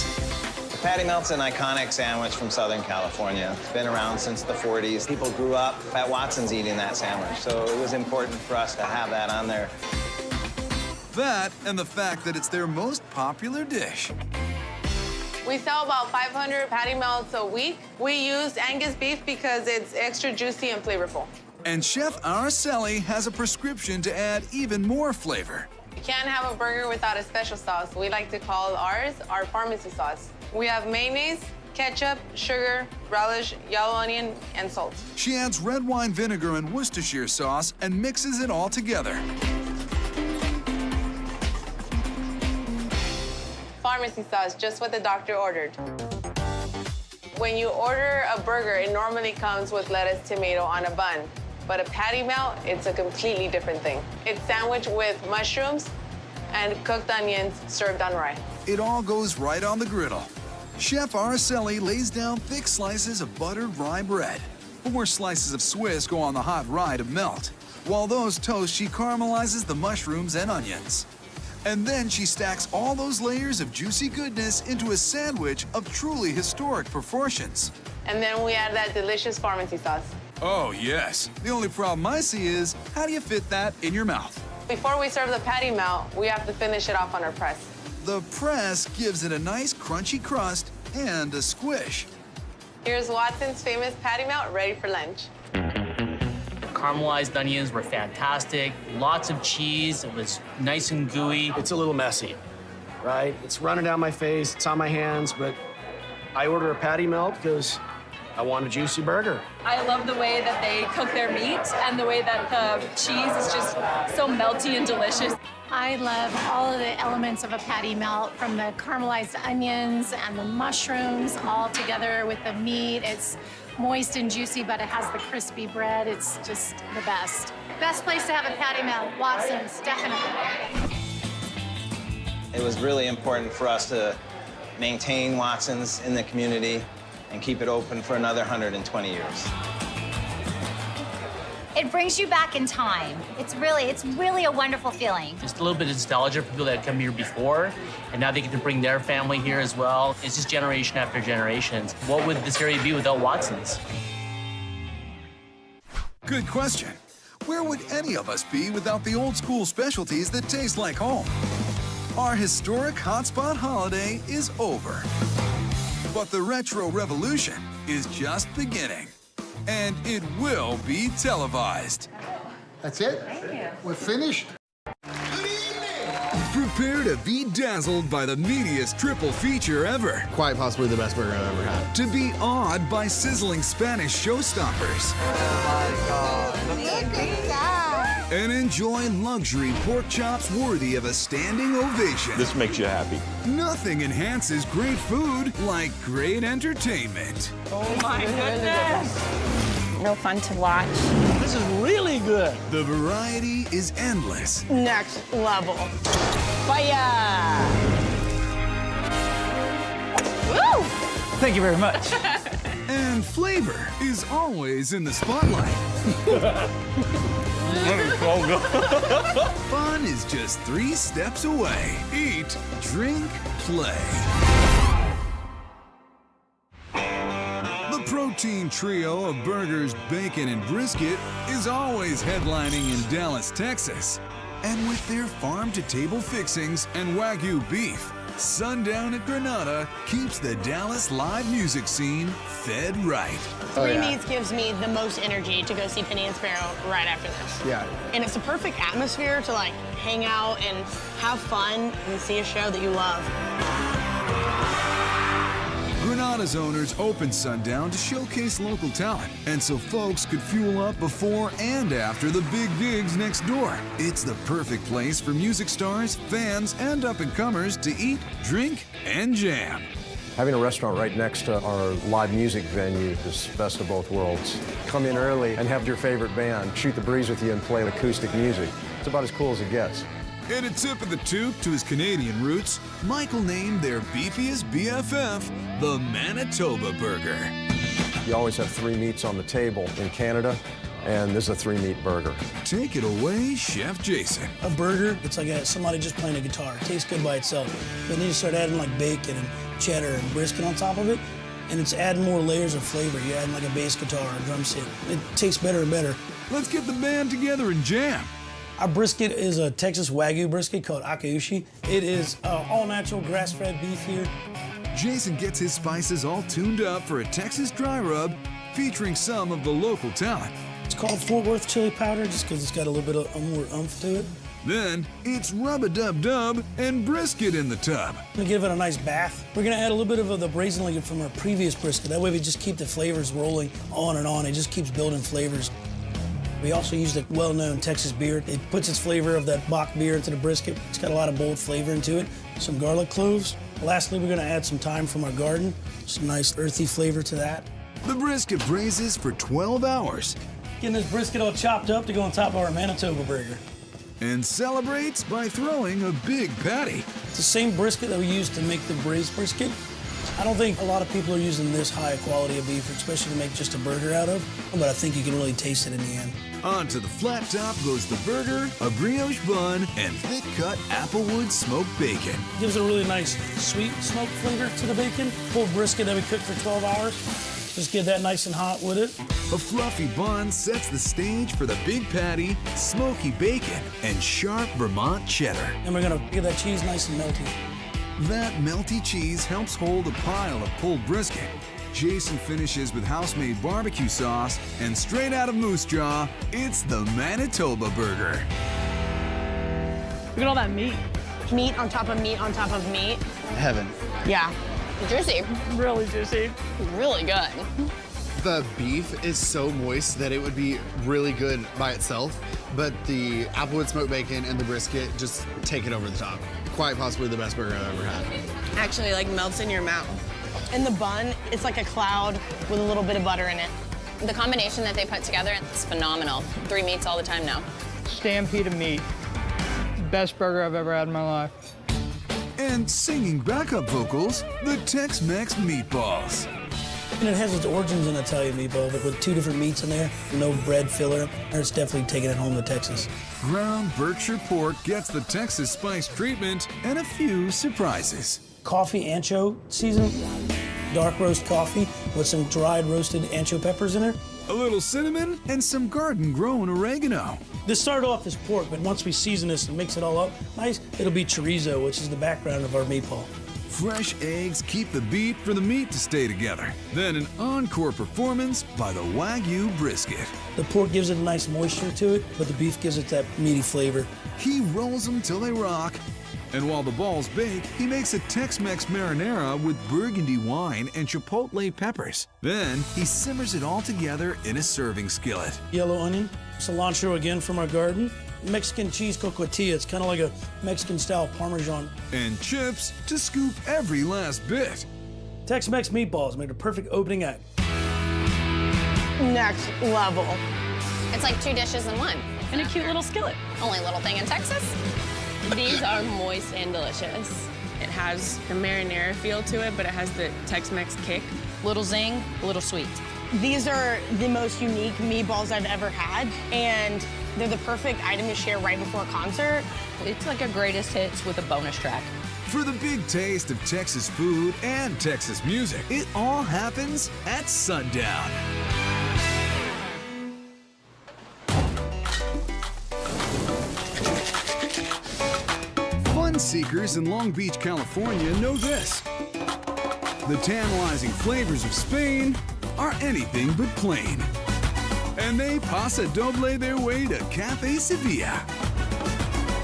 The Patty Melt's an iconic sandwich from Southern California. It's been around since the 40s. People grew up at Watson's eating that sandwich, so it was important for us to have that on there. That and the fact that it's their most popular dish. We sell about 500 patty melts a week. We use Angus beef because it's extra juicy and flavorful. And Chef Araceli has a prescription to add even more flavor. You can't have a burger without a special sauce. We like to call ours our pharmacy sauce. We have mayonnaise, ketchup, sugar, relish, yellow onion, and salt. She adds red wine vinegar and Worcestershire sauce and mixes it all together. Pharmacy sauce, just what the doctor ordered. When you order a burger, it normally comes with lettuce, tomato on a bun. But a patty melt, it's a completely different thing. It's sandwiched with mushrooms and cooked onions served on rye. It all goes right on the griddle. Chef Araceli lays down thick slices of buttered rye bread. 4 slices of Swiss go on the hot rye to melt. While those toast, she caramelizes the mushrooms and onions. And then she stacks all those layers of juicy goodness into a sandwich of truly historic proportions. And then we add that delicious pharmacy sauce. Oh, yes. The only problem I see is, how do you fit that in your mouth? Before we serve the patty melt, we have to finish it off on our press. The press gives it a nice crunchy crust and a squish. Here's Watson's famous patty melt ready for lunch. Caramelized onions were fantastic. Lots of cheese. It was nice and gooey. It's a little messy, right? It's running down my face, it's on my hands, but I order a patty melt because I want a juicy burger. I love the way that they cook their meat and the way that the cheese is just so melty and delicious. I love all of the elements of a patty melt, from the caramelized onions and the mushrooms all together with the meat. It's moist and juicy, but it has the crispy bread. It's just the best. Best place to have a patty melt, Watson's, definitely. It was really important for us to maintain Watson's in the community and keep it open for another 120 years. It brings you back in time. It's really a wonderful feeling. Just a little bit of nostalgia for people that had come here before, and now they get to bring their family here as well. It's just generation after generation. What would this area be without Watson's? Good question. Where would any of us be without the old school specialties that taste like home? Our historic hotspot holiday is over. But the retro revolution is just beginning. And it will be televised. That's it? We're finished? Prepare to be dazzled by the meatiest triple feature ever. Quite possibly the best burger I've ever had. To be awed by sizzling Spanish showstoppers. And enjoy luxury pork chops worthy of a standing ovation. This makes you happy. Nothing enhances great food like great entertainment. Oh my goodness. No fun to watch. This is really good. The variety is endless. Next level. Fire! Woo! Thank you very much. And flavor is always in the spotlight. Fun is just 3 steps away. Eat, drink, play. The protein trio of burgers, bacon, and brisket is always headlining in Dallas, Texas. And with their farm-to-table fixings and Wagyu beef, Sundown at Granada keeps the Dallas live music scene fed right. Three Meats gives me the most energy to go see Penny and Sparrow right after this. Yeah. And it's a perfect atmosphere to like hang out and have fun and see a show that you love. Granada's owners opened Sundown to showcase local talent, and so folks could fuel up before and after the big gigs next door. It's the perfect place for music stars, fans, and up-and-comers to eat, drink, and jam. Having a restaurant right next to our live music venue is best of both worlds. Come in early and have your favorite band shoot the breeze with you and play acoustic music. It's about as cool as it gets. In a tip of the toque to his Canadian roots, Michael named their beefiest BFF the Manitoba Burger. You always have 3 meats on the table in Canada, and this is a 3-meat burger. Take it away, Chef Jason. A burger, it's like somebody just playing a guitar. It tastes good by itself. But then you start adding like bacon and cheddar and brisket on top of it, and it's adding more layers of flavor. You're adding like a bass guitar or a drum set. It tastes better and better. Let's get the band together and jam. Our brisket is a Texas Wagyu brisket called Akaushi. It is all-natural grass-fed beef here. Jason gets his spices all tuned up for a Texas dry rub featuring some of the local talent. It's called Fort Worth chili powder just because it's got a little bit of more oomph to it. Then it's rub-a-dub-dub and brisket in the tub. I'm gonna give it a nice bath. We're gonna add a little bit of the braised ligament from our previous brisket. That way we just keep the flavors rolling on and on. It just keeps building flavors. We also use the well-known Texas beer. It puts its flavor of that Bach beer into the brisket. It's got a lot of bold flavor into it. Some garlic cloves. Lastly, we're gonna add some thyme from our garden. Some nice earthy flavor to that. The brisket braises for 12 hours. Getting this brisket all chopped up to go on top of our Manitoba burger. And celebrates by throwing a big patty. It's the same brisket that we used to make the braised brisket. I don't think a lot of people are using this high quality of beef, especially to make just a burger out of, but I think you can really taste it in the end. Onto the flat top goes the burger, a brioche bun, and thick-cut applewood smoked bacon. Gives it a really nice sweet smoked flavor to the bacon. Pulled brisket that we cooked for 12 hours. Just get that nice and hot with it. A fluffy bun sets the stage for the big patty, smoky bacon, and sharp Vermont cheddar. And we're gonna get that cheese nice and melty. That melty cheese helps hold a pile of pulled brisket. Jason finishes with house-made barbecue sauce, and straight out of Moose Jaw, it's the Manitoba burger. Look at all that meat. Meat on top of meat on top of meat. Heaven. Yeah. Juicy. Really juicy. Really good. The beef is so moist that it would be really good by itself, but the applewood smoked bacon and the brisket just take it over the top. Quite possibly the best burger I've ever had. Actually, like, melts in your mouth. And the bun, it's like a cloud with a little bit of butter in it. The combination that they put together, it's phenomenal. 3 meats all the time now. Stampede of meat. Best burger I've ever had in my life. And singing backup vocals, the Tex-Mex meatballs. And it has its origins in Italian meatball, but with 2 different meats in there, no bread filler. It's definitely taking it home to Texas. Ground Berkshire pork gets the Texas spice treatment and a few surprises. Coffee ancho season, dark roast coffee with some dried roasted ancho peppers in there. A little cinnamon and some garden-grown oregano. This started off as pork, but once we season this and mix it all up nice, it'll be chorizo, which is the background of our meatball. Fresh eggs keep the beat for the meat to stay together. Then an encore performance by the Wagyu brisket. The pork gives it a nice moisture to it, but the beef gives it that meaty flavor. He rolls them till they rock. And while the balls bake, he makes a Tex-Mex marinara with burgundy wine and chipotle peppers. Then he simmers it all together in a serving skillet. Yellow onion, cilantro again from our garden, Mexican cheese coquetilla. It's kind of like a Mexican-style Parmesan. And chips to scoop every last bit. Tex-Mex meatballs made a perfect opening act. Next level. It's like 2 dishes in one. And a cute little skillet. Only little thing in Texas. These are moist and delicious. It has the marinara feel to it, but it has the Tex-Mex kick. Little zing, a little sweet. These are the most unique meatballs I've ever had, and they're the perfect item to share right before a concert. It's like a greatest hits with a bonus track. For the big taste of Texas food and Texas music, it all happens at sundown. Fun seekers in Long Beach, California know this. The tantalizing flavors of Spain are anything but plain. And they pasa doble their way to Cafe Sevilla.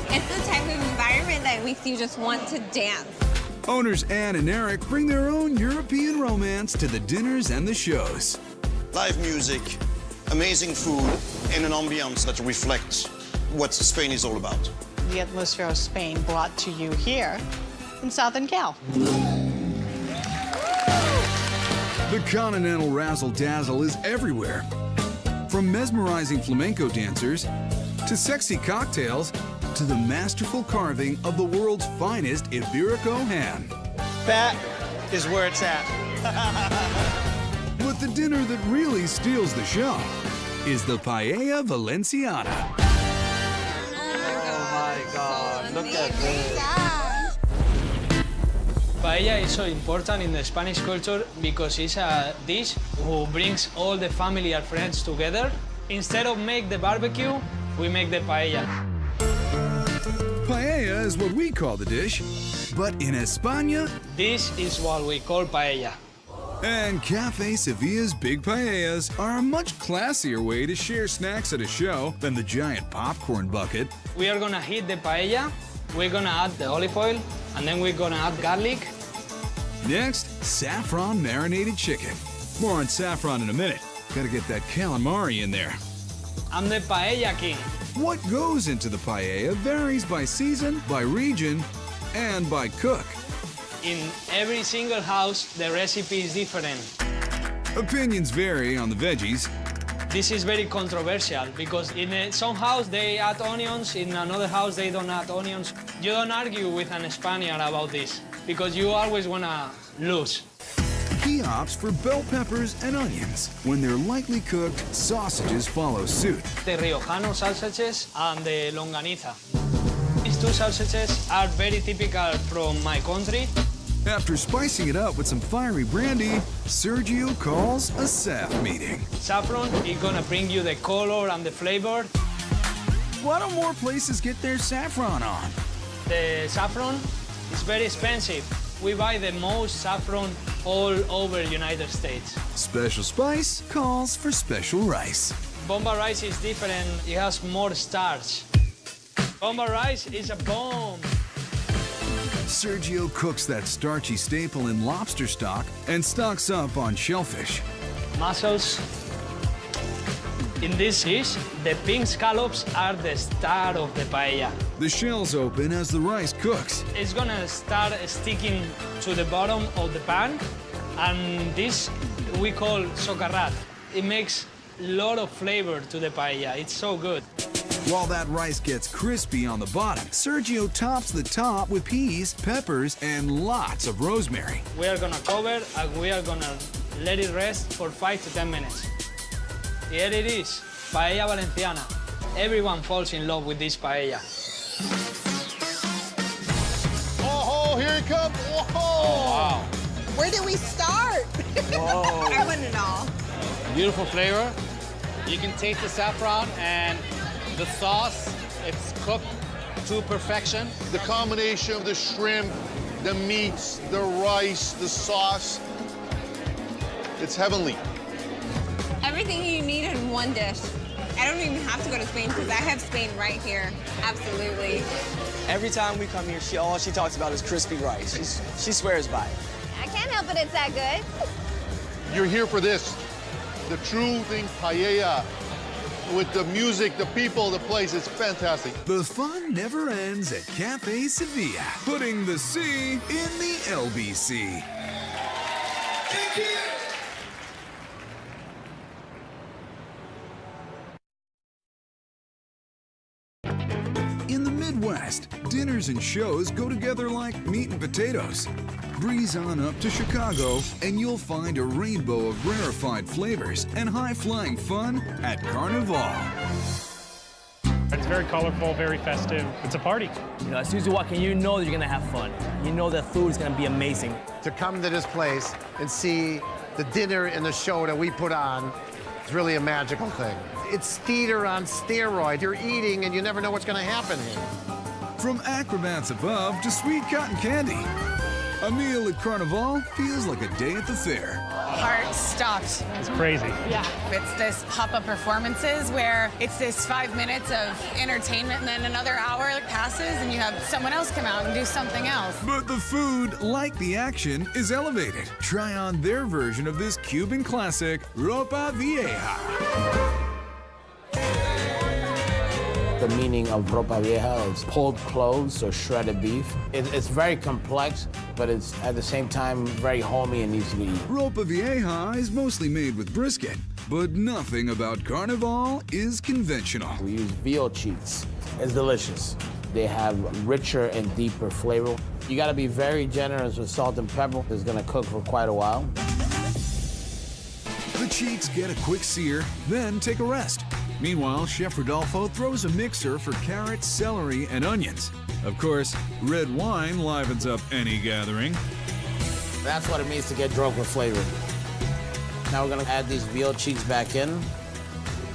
It's the type of environment that makes you just want to dance. Owners Ann and Eric bring their own European romance to the dinners and the shows. Live music, amazing food, and an ambiance that reflects what Spain is all about. The atmosphere of Spain brought to you here in Southern Cal. The continental razzle-dazzle is everywhere. From mesmerizing flamenco dancers to sexy cocktails to the masterful carving of the world's finest Iberico ham. That is where it's at. But the dinner that really steals the show is the Paella Valenciana. Look at this. Paella is so important in the Spanish culture because it's a dish who brings all the family and friends together. Instead of make the barbecue, we make the paella. Paella is what we call the dish, but in España, this is what we call paella. And Cafe Sevilla's Big Paellas are a much classier way to share snacks at a show than the giant popcorn bucket. We are gonna heat the paella, we're gonna add the olive oil, and then we're gonna add garlic. Next, saffron marinated chicken. More on saffron in a minute. Gotta get that calamari in there. I'm the paella king. What goes into the paella varies by season, by region, and by cook. In every single house, the recipe is different. Opinions vary on the veggies. This is very controversial because in some house they add onions, in another house they don't add onions. You don't argue with an Spaniard about this because you always wanna lose. He opts for bell peppers and onions. When they're lightly cooked, sausages follow suit. The Riojano sausages and the longaniza. These two sausages are very typical from my country. After spicing it up with some fiery brandy, Sergio calls a SAF meeting. Saffron is gonna bring you the color and the flavor. Why don't more places get their saffron on? The saffron is very expensive. We buy the most saffron all over the United States. Special spice calls for special rice. Bomba rice is different. It has more starch. Bomba rice is a bomb. Sergio cooks that starchy staple in lobster stock and stocks up on shellfish. Mussels. In this dish, the pink scallops are the star of the paella. The shells open as the rice cooks. It's gonna start sticking to the bottom of the pan, and this we call socarrat. It makes a lot of flavor to the paella. It's so good. While that rice gets crispy on the bottom, Sergio tops the top with peas, peppers, and lots of rosemary. We are gonna cover and we are gonna let it rest for 5 to 10 minutes. Here it is, paella valenciana. Everyone falls in love with this paella. Oh, here it comes. Whoa. Oh, wow. Where did we start? Whoa. I want it all. Beautiful flavor. You can taste the saffron and the sauce. It's cooked to perfection. The combination of the shrimp, the meats, the rice, the sauce, it's heavenly. Everything you need in one dish. I don't even have to go to Spain because I have Spain right here. Absolutely. Every time we come here, all she talks about is crispy rice. She swears by it. I can't help it, it's that good. You're here for this. The true thing, paella. With the music, the people, the place, it's fantastic. The fun never ends at Cafe Sevilla, putting the C in the LBC. In the Midwest, dinners and shows go together like meat and potatoes. Breeze on up to Chicago, and you'll find a rainbow of rarefied flavors and high-flying fun at Carnival. It's very colorful, very festive. It's a party. You know, as soon as you walk in, you know that you're gonna have fun. You know that food is gonna be amazing. To come to this place and see the dinner and the show that we put on, it's really a magical thing. It's theater on steroids. You're eating and you never know what's gonna happen here. From acrobats above to sweet cotton candy, a meal at Carnival feels like a day at the fair. Heart stopped. It's crazy. Yeah. It's this pop-up performances where it's this 5 minutes of entertainment and then another hour passes and you have someone else come out and do something else. But the food, like the action, is elevated. Try on their version of this Cuban classic, Ropa Vieja. The meaning of ropa vieja is pulled clothes or shredded beef. It's very complex, but it's at the same time very homey and needs to be eaten. Ropa Vieja is mostly made with brisket, but nothing about Carnival is conventional. We use veal cheeks. It's delicious. They have richer and deeper flavor. You gotta be very generous with salt and pepper. It's gonna cook for quite a while. The cheeks get a quick sear, then take a rest. Meanwhile, Chef Rodolfo throws a mixer for carrots, celery, and onions. Of course, red wine livens up any gathering. That's what it means to get drunk with flavor. Now we're gonna add these veal cheeks back in.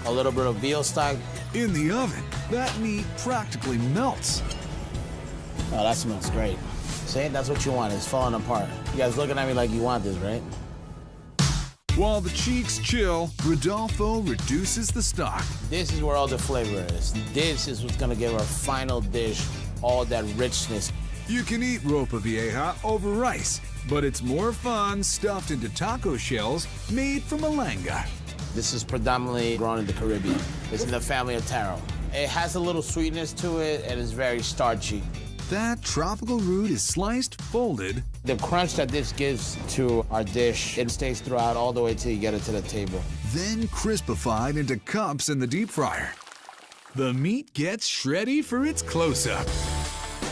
A little bit of veal stock. In the oven, that meat practically melts. Oh, that smells great. See, that's what you want. It's falling apart. You guys looking at me like you want this, right? While the cheeks chill, Rodolfo reduces the stock. This is where all the flavor is. This is what's gonna give our final dish all that richness. You can eat ropa vieja over rice, but it's more fun stuffed into taco shells made from malanga. This is predominantly grown in the Caribbean. It's in the family of taro. It has a little sweetness to it and it's very starchy. That tropical root is sliced, folded. The crunch that this gives to our dish, it stays throughout all the way till you get it to the table. Then crispified into cups in the deep fryer. The meat gets shreddy for its close-up.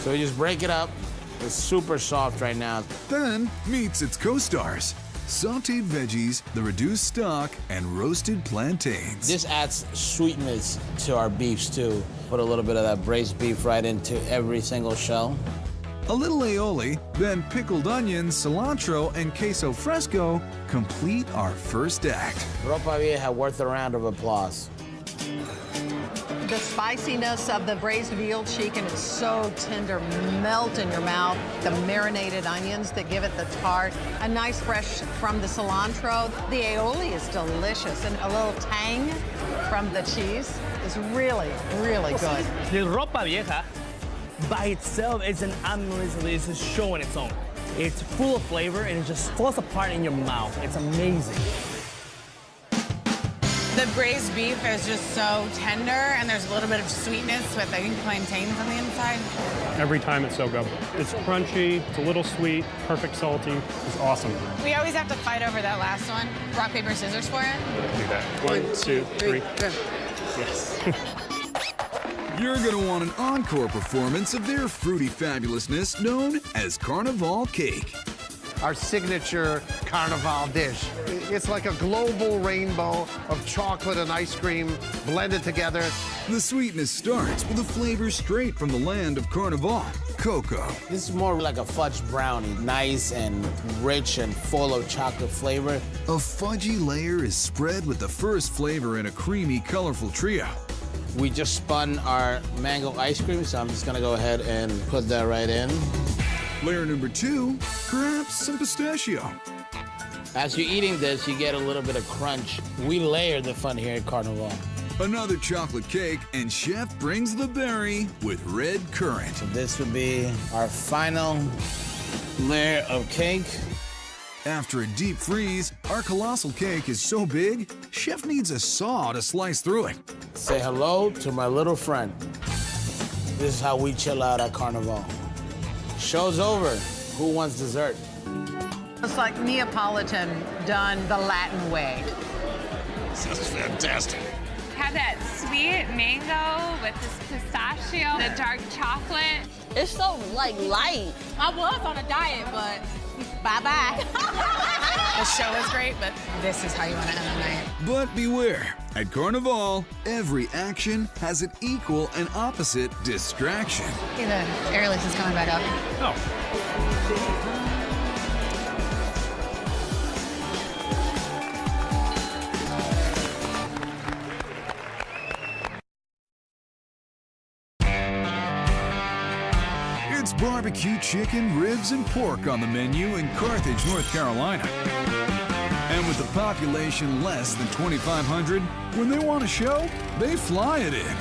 So we just break it up. It's super soft right now. Then meets its co-stars. Sauteed veggies, the reduced stock, and roasted plantains. This adds sweetness to our beef stew. Put a little bit of that braised beef right into every single shell. A little aioli, then pickled onions, cilantro, and queso fresco complete our first act. Ropa vieja worth a round of applause. The spiciness of the braised veal chicken is so tender, melt in your mouth. The marinated onions that give it the tart. A nice fresh from the cilantro. The aioli is delicious, and a little tang from the cheese is really, really good. The ropa vieja, by itself, is an unbelievable, it's a show on its own. It's full of flavor, and it just falls apart in your mouth. It's amazing. The braised beef is just so tender, and there's a little bit of sweetness with, I think, plantains on the inside. Every time it's so good. It's crunchy, it's a little sweet, perfect salty. It's awesome. We always have to fight over that last one. Rock, paper, scissors for it. Do that. 1, 2, 3. Go. Yes. You're gonna want an encore performance of their fruity fabulousness known as Carnival cake. Our signature Carnival dish. It's like a global rainbow of chocolate and ice cream blended together. The sweetness starts with a flavor straight from the land of Carnival, cocoa. This is more like a fudge brownie, nice and rich and full of chocolate flavor. A fudgy layer is spread with the first flavor in a creamy, colorful trio. We just spun our mango ice cream, so I'm just gonna go ahead and put that right in. Layer number 2, perhaps some pistachio. As you're eating this, you get a little bit of crunch. We layer the fun here at Carnival. Another chocolate cake, and chef brings the berry with red currant. So this would be our final layer of cake. After a deep freeze, our colossal cake is so big, chef needs a saw to slice through it. Say hello to my little friend. This is how we chill out at Carnival. Show's over. Who wants dessert? It's like Neapolitan done the Latin way. That's fantastic. Have that sweet mango with this pistachio, the dark chocolate. It's so, light. I was on a diet, but bye-bye. The show is great, but this is how you want to end the night. But beware, at Carnival, every action has an equal and opposite distraction. Okay, the airlift is coming back up. Oh. It's barbecue chicken, ribs, and pork on the menu in Carthage, North Carolina. And with a population less than 2,500, when they want a show, they fly it in.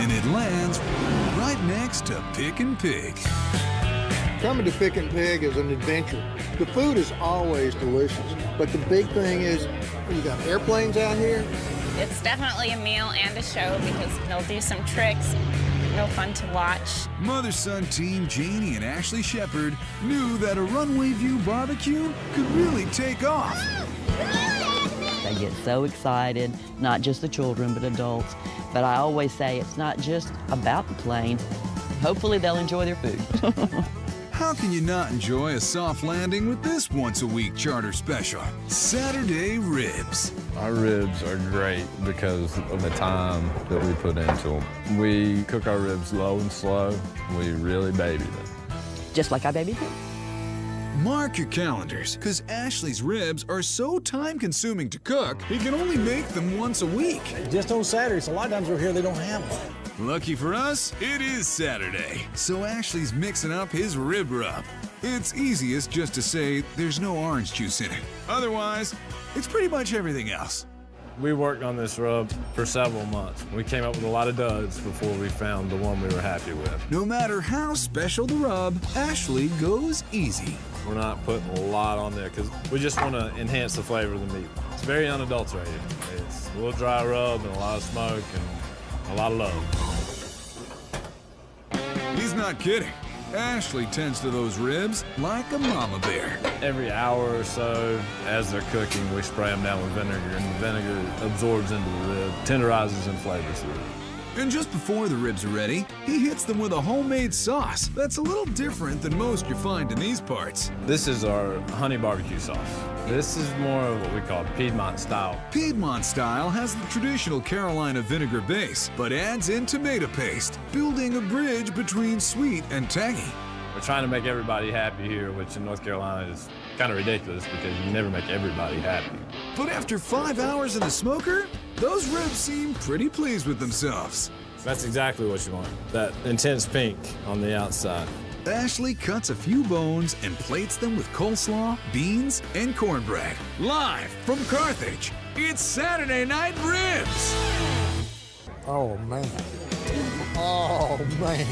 And it lands right next to Pick and Pig. Coming to Pick and Pig is an adventure. The food is always delicious, but the big thing is, you got airplanes out here. It's definitely a meal and a show because they'll do some tricks. Real fun to watch. Mother-son team Janie and Ashley Shepard knew that a runway view barbecue could really take off. They get so excited, not just the children, but adults. But I always say it's not just about the plane. Hopefully they'll enjoy their food. How can you not enjoy a soft landing with this once-a-week charter special? Saturday Ribs. Our ribs are great because of the time that we put into them. We cook our ribs low and slow. We really baby them. Just like I baby them. Mark your calendars, because Ashley's ribs are so time-consuming to cook, he can only make them once a week. Just on Saturdays, a lot of times we're here, they don't have one. Lucky for us, it is Saturday, so Ashley's mixing up his rib rub. It's easiest just to say there's no orange juice in it. Otherwise, it's pretty much everything else. We worked on this rub for several months. We came up with a lot of duds before we found the one we were happy with. No matter how special the rub, Ashley goes easy. We're not putting a lot on there because we just want to enhance the flavor of the meat. It's very unadulterated. It's a little dry rub and a lot of smoke and a lot of love. He's not kidding. Ashley tends to those ribs like a mama bear. Every hour or so, as they're cooking, we spray them down with vinegar, and the vinegar absorbs into the rib, tenderizes and flavors the rib. And just before the ribs are ready, he hits them with a homemade sauce that's a little different than most you find in these parts. This is our honey barbecue sauce. This is more of what we call Piedmont style. Piedmont style has the traditional Carolina vinegar base, but adds in tomato paste, building a bridge between sweet and tangy. We're trying to make everybody happy here, which in North Carolina is kind of ridiculous because you never make everybody happy. But after 5 hours in the smoker, those ribs seem pretty pleased with themselves. That's exactly what you want, that intense pink on the outside. Ashley cuts a few bones and plates them with coleslaw, beans, and cornbread. Live from Carthage, it's Saturday Night Ribs! Oh, man. Oh, man.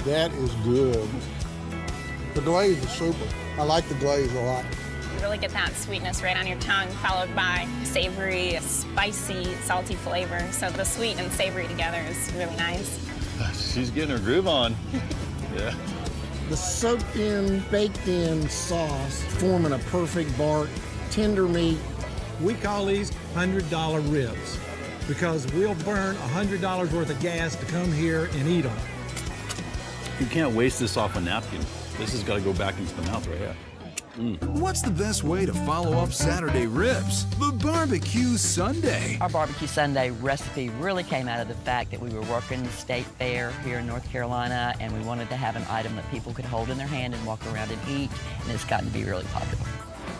That is good. The glaze is super. I like the glaze a lot. You really get that sweetness right on your tongue, followed by savory, spicy, salty flavor. So the sweet and savory together is really nice. She's getting her groove on. Yeah. The soaked-in, baked-in sauce forming a perfect bark, tender meat. We call these $100 ribs because we'll burn $100 worth of gas to come here and eat them. You can't waste this off a napkin. This has got to go back into the mouth right here. What's the best way to follow up Saturday ribs? The Barbecue Sunday. Our barbecue Sunday recipe really came out of the fact that we were working the state fair here in North Carolina, and we wanted to have an item that people could hold in their hand and walk around and eat, and it's gotten to be really popular.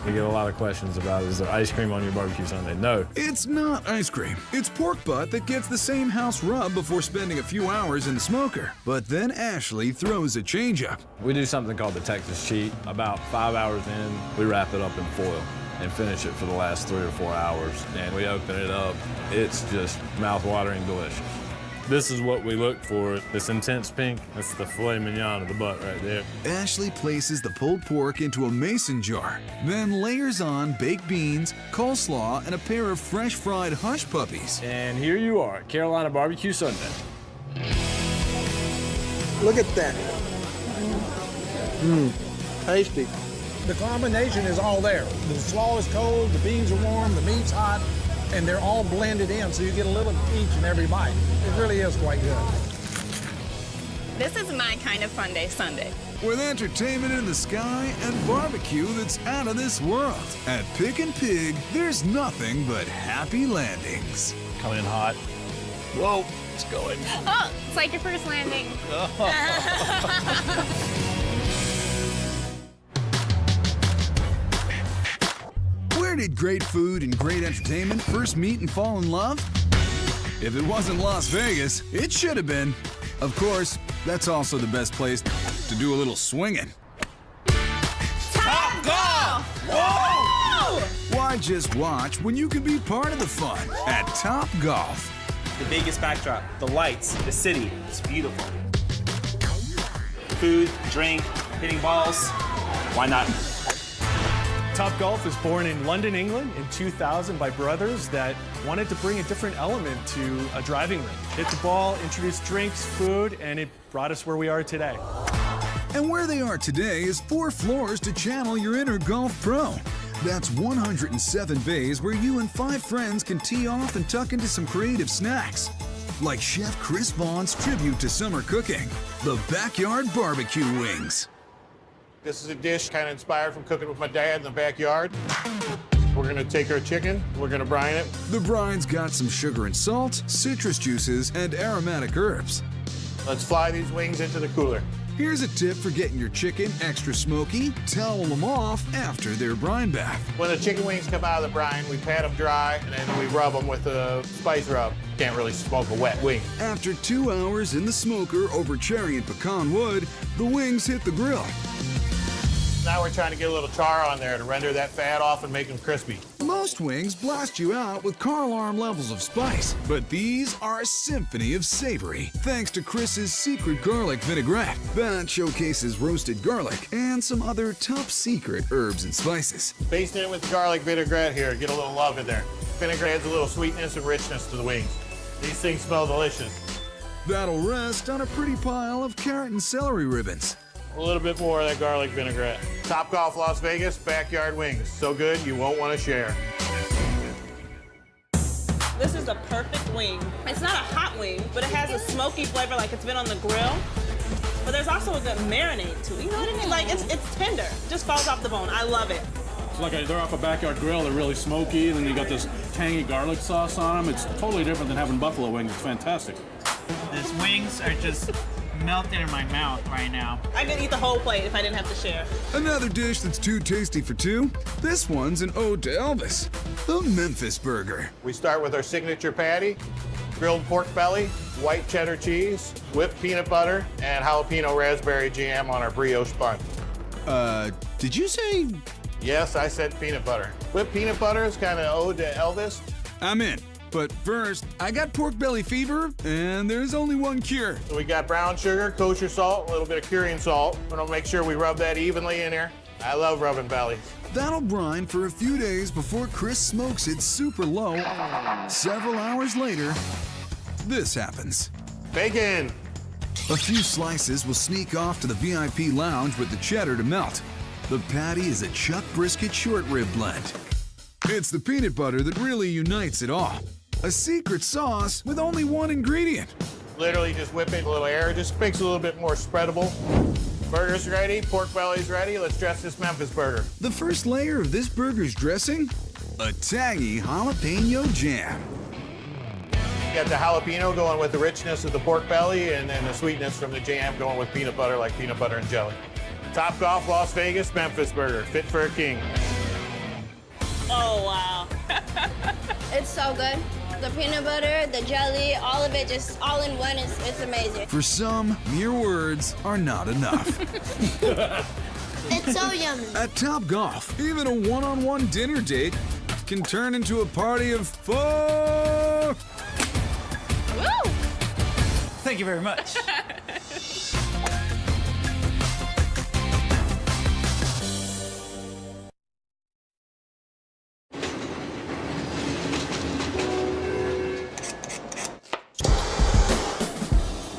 We get a lot of questions about, is there ice cream on your barbecue Sunday? No. It's not ice cream. It's pork butt that gets the same house rub before spending a few hours in the smoker. But then Ashley throws a change-up. We do something called the Texas Cheat. About 5 hours in, we wrap it up in foil and finish it for the last 3 or 4 hours. And we open it up. It's just mouth-watering delicious. This is what we look for, this intense pink. That's the filet mignon of the butt right there. Ashley places the pulled pork into a mason jar, then layers on baked beans, coleslaw, and a pair of fresh fried hush puppies. And here you are, Carolina Barbecue Sunday. Look at that. Tasty. The combination is all there. The slaw is cold, the beans are warm, the meat's hot, and they're all blended in, so you get a little of each and every bite. It really is quite good. This is my kind of fun day Sunday. With entertainment in the sky and barbecue that's out of this world. At Pick and Pig, there's nothing but happy landings. Coming in hot. Whoa, it's going. Oh, it's like your first landing. Where did great food and great entertainment first meet and fall in love? If it wasn't Las Vegas, it should have been. Of course, that's also the best place to do a little swinging. Top golf! Whoa! Why just watch when you can be part of the fun at Top Golf? The biggest backdrop, the lights, the city, it's beautiful. Food, drink, hitting balls, why not? Top Golf was born in London, England in 2000 by brothers that wanted to bring a different element to a driving range. Hit the ball, introduce drinks, food, and it brought us where we are today. And where they are today is 4 floors to channel your inner golf pro. That's 107 bays where you and 5 friends can tee off and tuck into some creative snacks. Like Chef Chris Vaughn's tribute to summer cooking, the Backyard Barbecue Wings. This is a dish kind of inspired from cooking with my dad in the backyard. We're gonna take our chicken, we're gonna brine it. The brine's got some sugar and salt, citrus juices, and aromatic herbs. Let's fly these wings into the cooler. Here's a tip for getting your chicken extra smoky. Towel them off after their brine bath. When the chicken wings come out of the brine, we pat them dry, and then we rub them with a spice rub. Can't really smoke a wet wing. After 2 hours in the smoker over cherry and pecan wood, the wings hit the grill. Now we're trying to get a little char on there to render that fat off and make them crispy. Most wings blast you out with car alarm levels of spice, but these are a symphony of savory, thanks to Chris's secret garlic vinaigrette. That showcases roasted garlic and some other top-secret herbs and spices. Basting it with garlic vinaigrette here, get a little love in there. Vinaigrette adds a little sweetness and richness to the wings. These things smell delicious. That'll rest on a pretty pile of carrot and celery ribbons. A little bit more of that garlic vinaigrette. Topgolf Las Vegas backyard wings. So good, you won't want to share. This is a perfect wing. It's not a hot wing, but it has a smoky flavor like it's been on the grill. But there's also a good marinade to it. You know what I mean? Like, it's tender. It just falls off the bone. I love it. It's like they're off a backyard grill. They're really smoky, and then you got this tangy garlic sauce on them. It's totally different than having buffalo wings. It's fantastic. These wings are just melting in my mouth right now. I could eat the whole plate if I didn't have to share. Another dish that's too tasty for two. This one's an ode to Elvis, the Memphis Burger. We start with our signature patty, grilled pork belly, white cheddar cheese, whipped peanut butter, and jalapeno raspberry jam on our brioche bun. Did you say? Yes, I said peanut butter. Whipped peanut butter is kind of ode to Elvis. I'm in. But first, I got pork belly fever, and there's only one cure. So we got brown sugar, kosher salt, a little bit of curing salt. We're gonna make sure we rub that evenly in here. I love rubbing bellies. That'll brine for a few days before Chris smokes it super low. Several hours later, this happens. Bacon. A few slices will sneak off to the VIP lounge with the cheddar to melt. The patty is a chuck brisket short rib blend. It's the peanut butter that really unites it all. A secret sauce with only one ingredient. Literally just whip in a little air, just makes it a little bit more spreadable. Burger's ready, pork belly's ready. Let's dress this Memphis burger. The first layer of this burger's dressing? A tangy jalapeno jam. You got the jalapeno going with the richness of the pork belly, and then the sweetness from the jam going with peanut butter, like peanut butter and jelly. Topgolf Las Vegas Memphis burger, fit for a king. Oh, wow. It's so good. The peanut butter, the jelly, all of it just all in one. It's amazing. For some, mere words are not enough. It's so yummy. At Topgolf, even a one-on-one dinner date can turn into a party of fun. Woo! Thank you very much.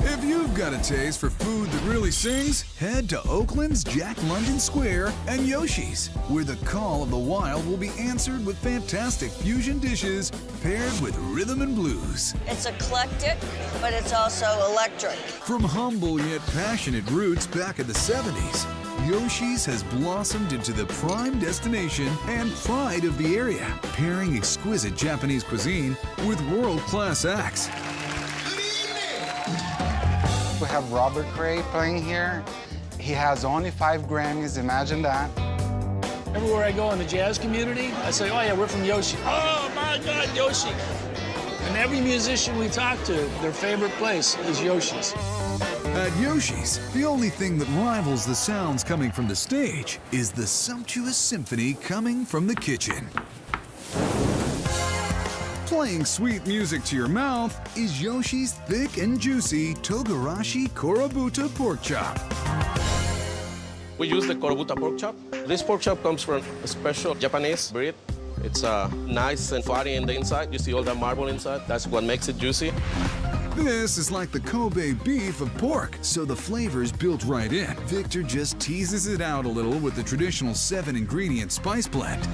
If you've got a taste for food that really sings, head to Oakland's Jack London Square and Yoshi's, where the call of the wild will be answered with fantastic fusion dishes paired with rhythm and blues. It's eclectic, but it's also electric. From humble yet passionate roots back in the 70s, Yoshi's has blossomed into the prime destination and pride of the area, pairing exquisite Japanese cuisine with world-class acts. We have Robert Cray playing here. He has only 5 Grammys, imagine that. Everywhere I go in the jazz community, I say, oh yeah, we're from Yoshi. Oh my God, Yoshi. And every musician we talk to, their favorite place is Yoshi's. At Yoshi's, the only thing that rivals the sounds coming from the stage is the sumptuous symphony coming from the kitchen. Playing sweet music to your mouth is Yoshi's thick and juicy Togarashi Korobuta pork chop. We use the Korobuta pork chop. This pork chop comes from a special Japanese breed. It's nice and fatty in the inside. You see all that marble inside? That's what makes it juicy. This is like the Kobe beef of pork, so the flavor's built right in. Victor just teases it out a little with the traditional 7-ingredient spice blend.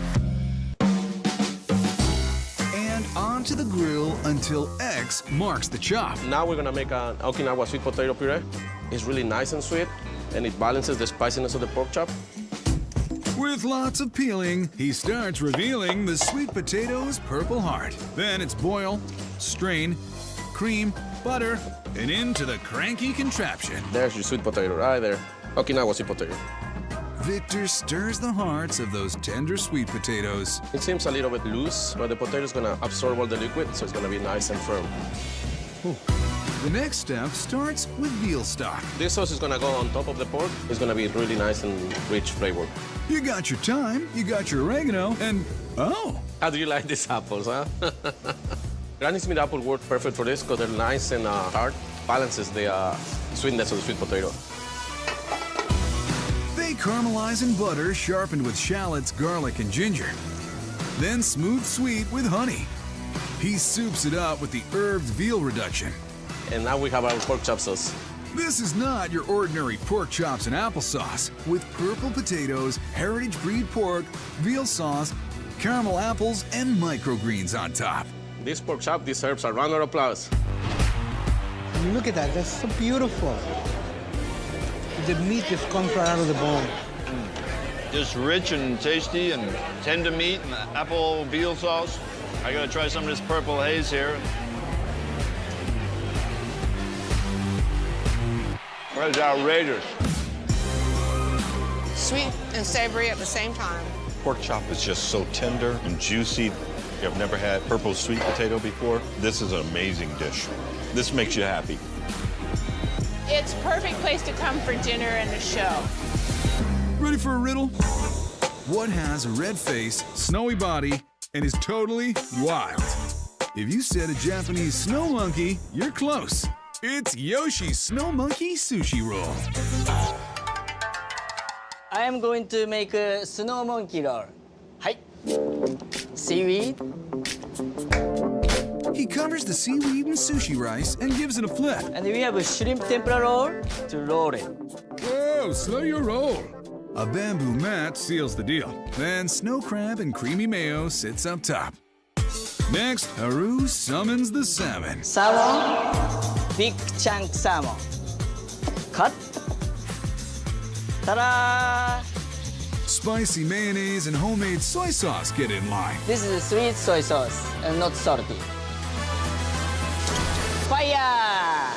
Onto the grill until X marks the chop. Now we're gonna make an Okinawa sweet potato puree. It's really nice and sweet, and it balances the spiciness of the pork chop. With lots of peeling, he starts revealing the sweet potato's purple heart. Then it's boil, strain, cream, butter, and into the cranky contraption. There's your sweet potato right there. Okinawa sweet potato. Victor stirs the hearts of those tender sweet potatoes. It seems a little bit loose, but the potato is gonna absorb all the liquid, so it's gonna be nice and firm. The next step starts with veal stock. This sauce is gonna go on top of the pork. It's gonna be really nice and rich flavor. You got your thyme, you got your oregano, and oh! How do you like these apples, huh? Granny Smith apple work perfect for this because they're nice and hard. Balances the sweetness of the sweet potato. They caramelize in butter sharpened with shallots, garlic, and ginger. Then smooth sweet with honey. He soups it up with the herbed veal reduction. And now we have our pork chop sauce. This is not your ordinary pork chops and applesauce. With purple potatoes, heritage breed pork, veal sauce, caramel apples, and microgreens on top. This pork chop deserves a round of applause. Look at that, that's so beautiful. The meat just comes right out of the bone. Just rich and tasty and tender meat and the apple veal sauce. I gotta try some of this purple haze here. That's outrageous. Sweet and savory at the same time. Pork chop is just so tender and juicy. If you've never had purple sweet potato before, this is an amazing dish. This makes you happy. It's a perfect place to come for dinner and a show. Ready for a riddle? What has a red face, snowy body, and is totally wild? If you said a Japanese snow monkey, you're close. It's Yoshi's Snow Monkey Sushi Roll. I am going to make a snow monkey roll. Hi. Seaweed. He covers the seaweed in sushi rice and gives it a flip. And we have a shrimp tempura roll to roll it. Whoa, slow your roll. A bamboo mat seals the deal. Then snow crab and creamy mayo sits up top. Next, Haru summons the salmon. Salmon, big chunk salmon. Cut. Ta-da! Spicy mayonnaise and homemade soy sauce get in line. This is a sweet soy sauce and not salty. Fire!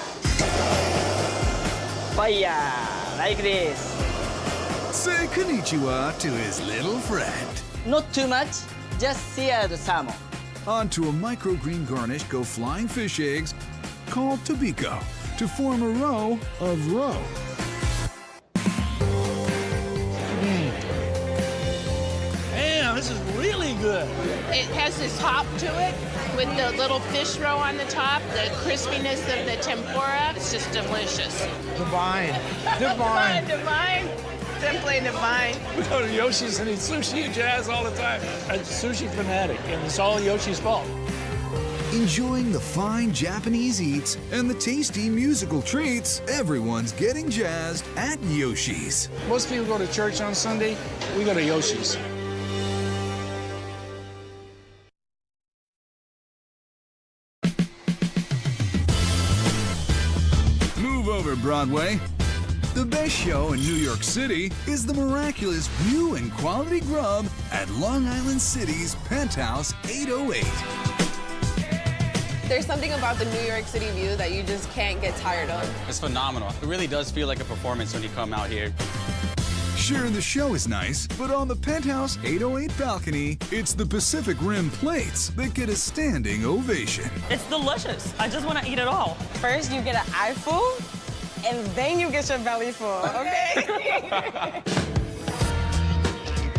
Fire! Like this. Say konnichiwa to his little friend. Not too much, just seared salmon. Onto a microgreen garnish go flying fish eggs called tobiko to form a row of roe. Damn, this is really good. It has this hop to it with the little fish roe on the top, the crispiness of the tempura. It's just delicious. Divine. Divine. Divine. Simply divine. We go to Yoshi's and eat sushi and jazz all the time. I'm a sushi fanatic, and it's all Yoshi's fault. Enjoying the fine Japanese eats and the tasty musical treats, everyone's getting jazzed at Yoshi's. Most people go to church on Sunday. We go to Yoshi's. Move over, Broadway. The best show in New York City is the miraculous view and quality grub at Long Island City's Penthouse 808. There's something about the New York City view that you just can't get tired of. It's phenomenal. It really does feel like a performance when you come out here. Sure, the show is nice, but on the Penthouse 808 balcony, it's the Pacific Rim plates that get a standing ovation. It's delicious. I just want to eat it all. First, you get an eyeful, and then you get your belly full, okay?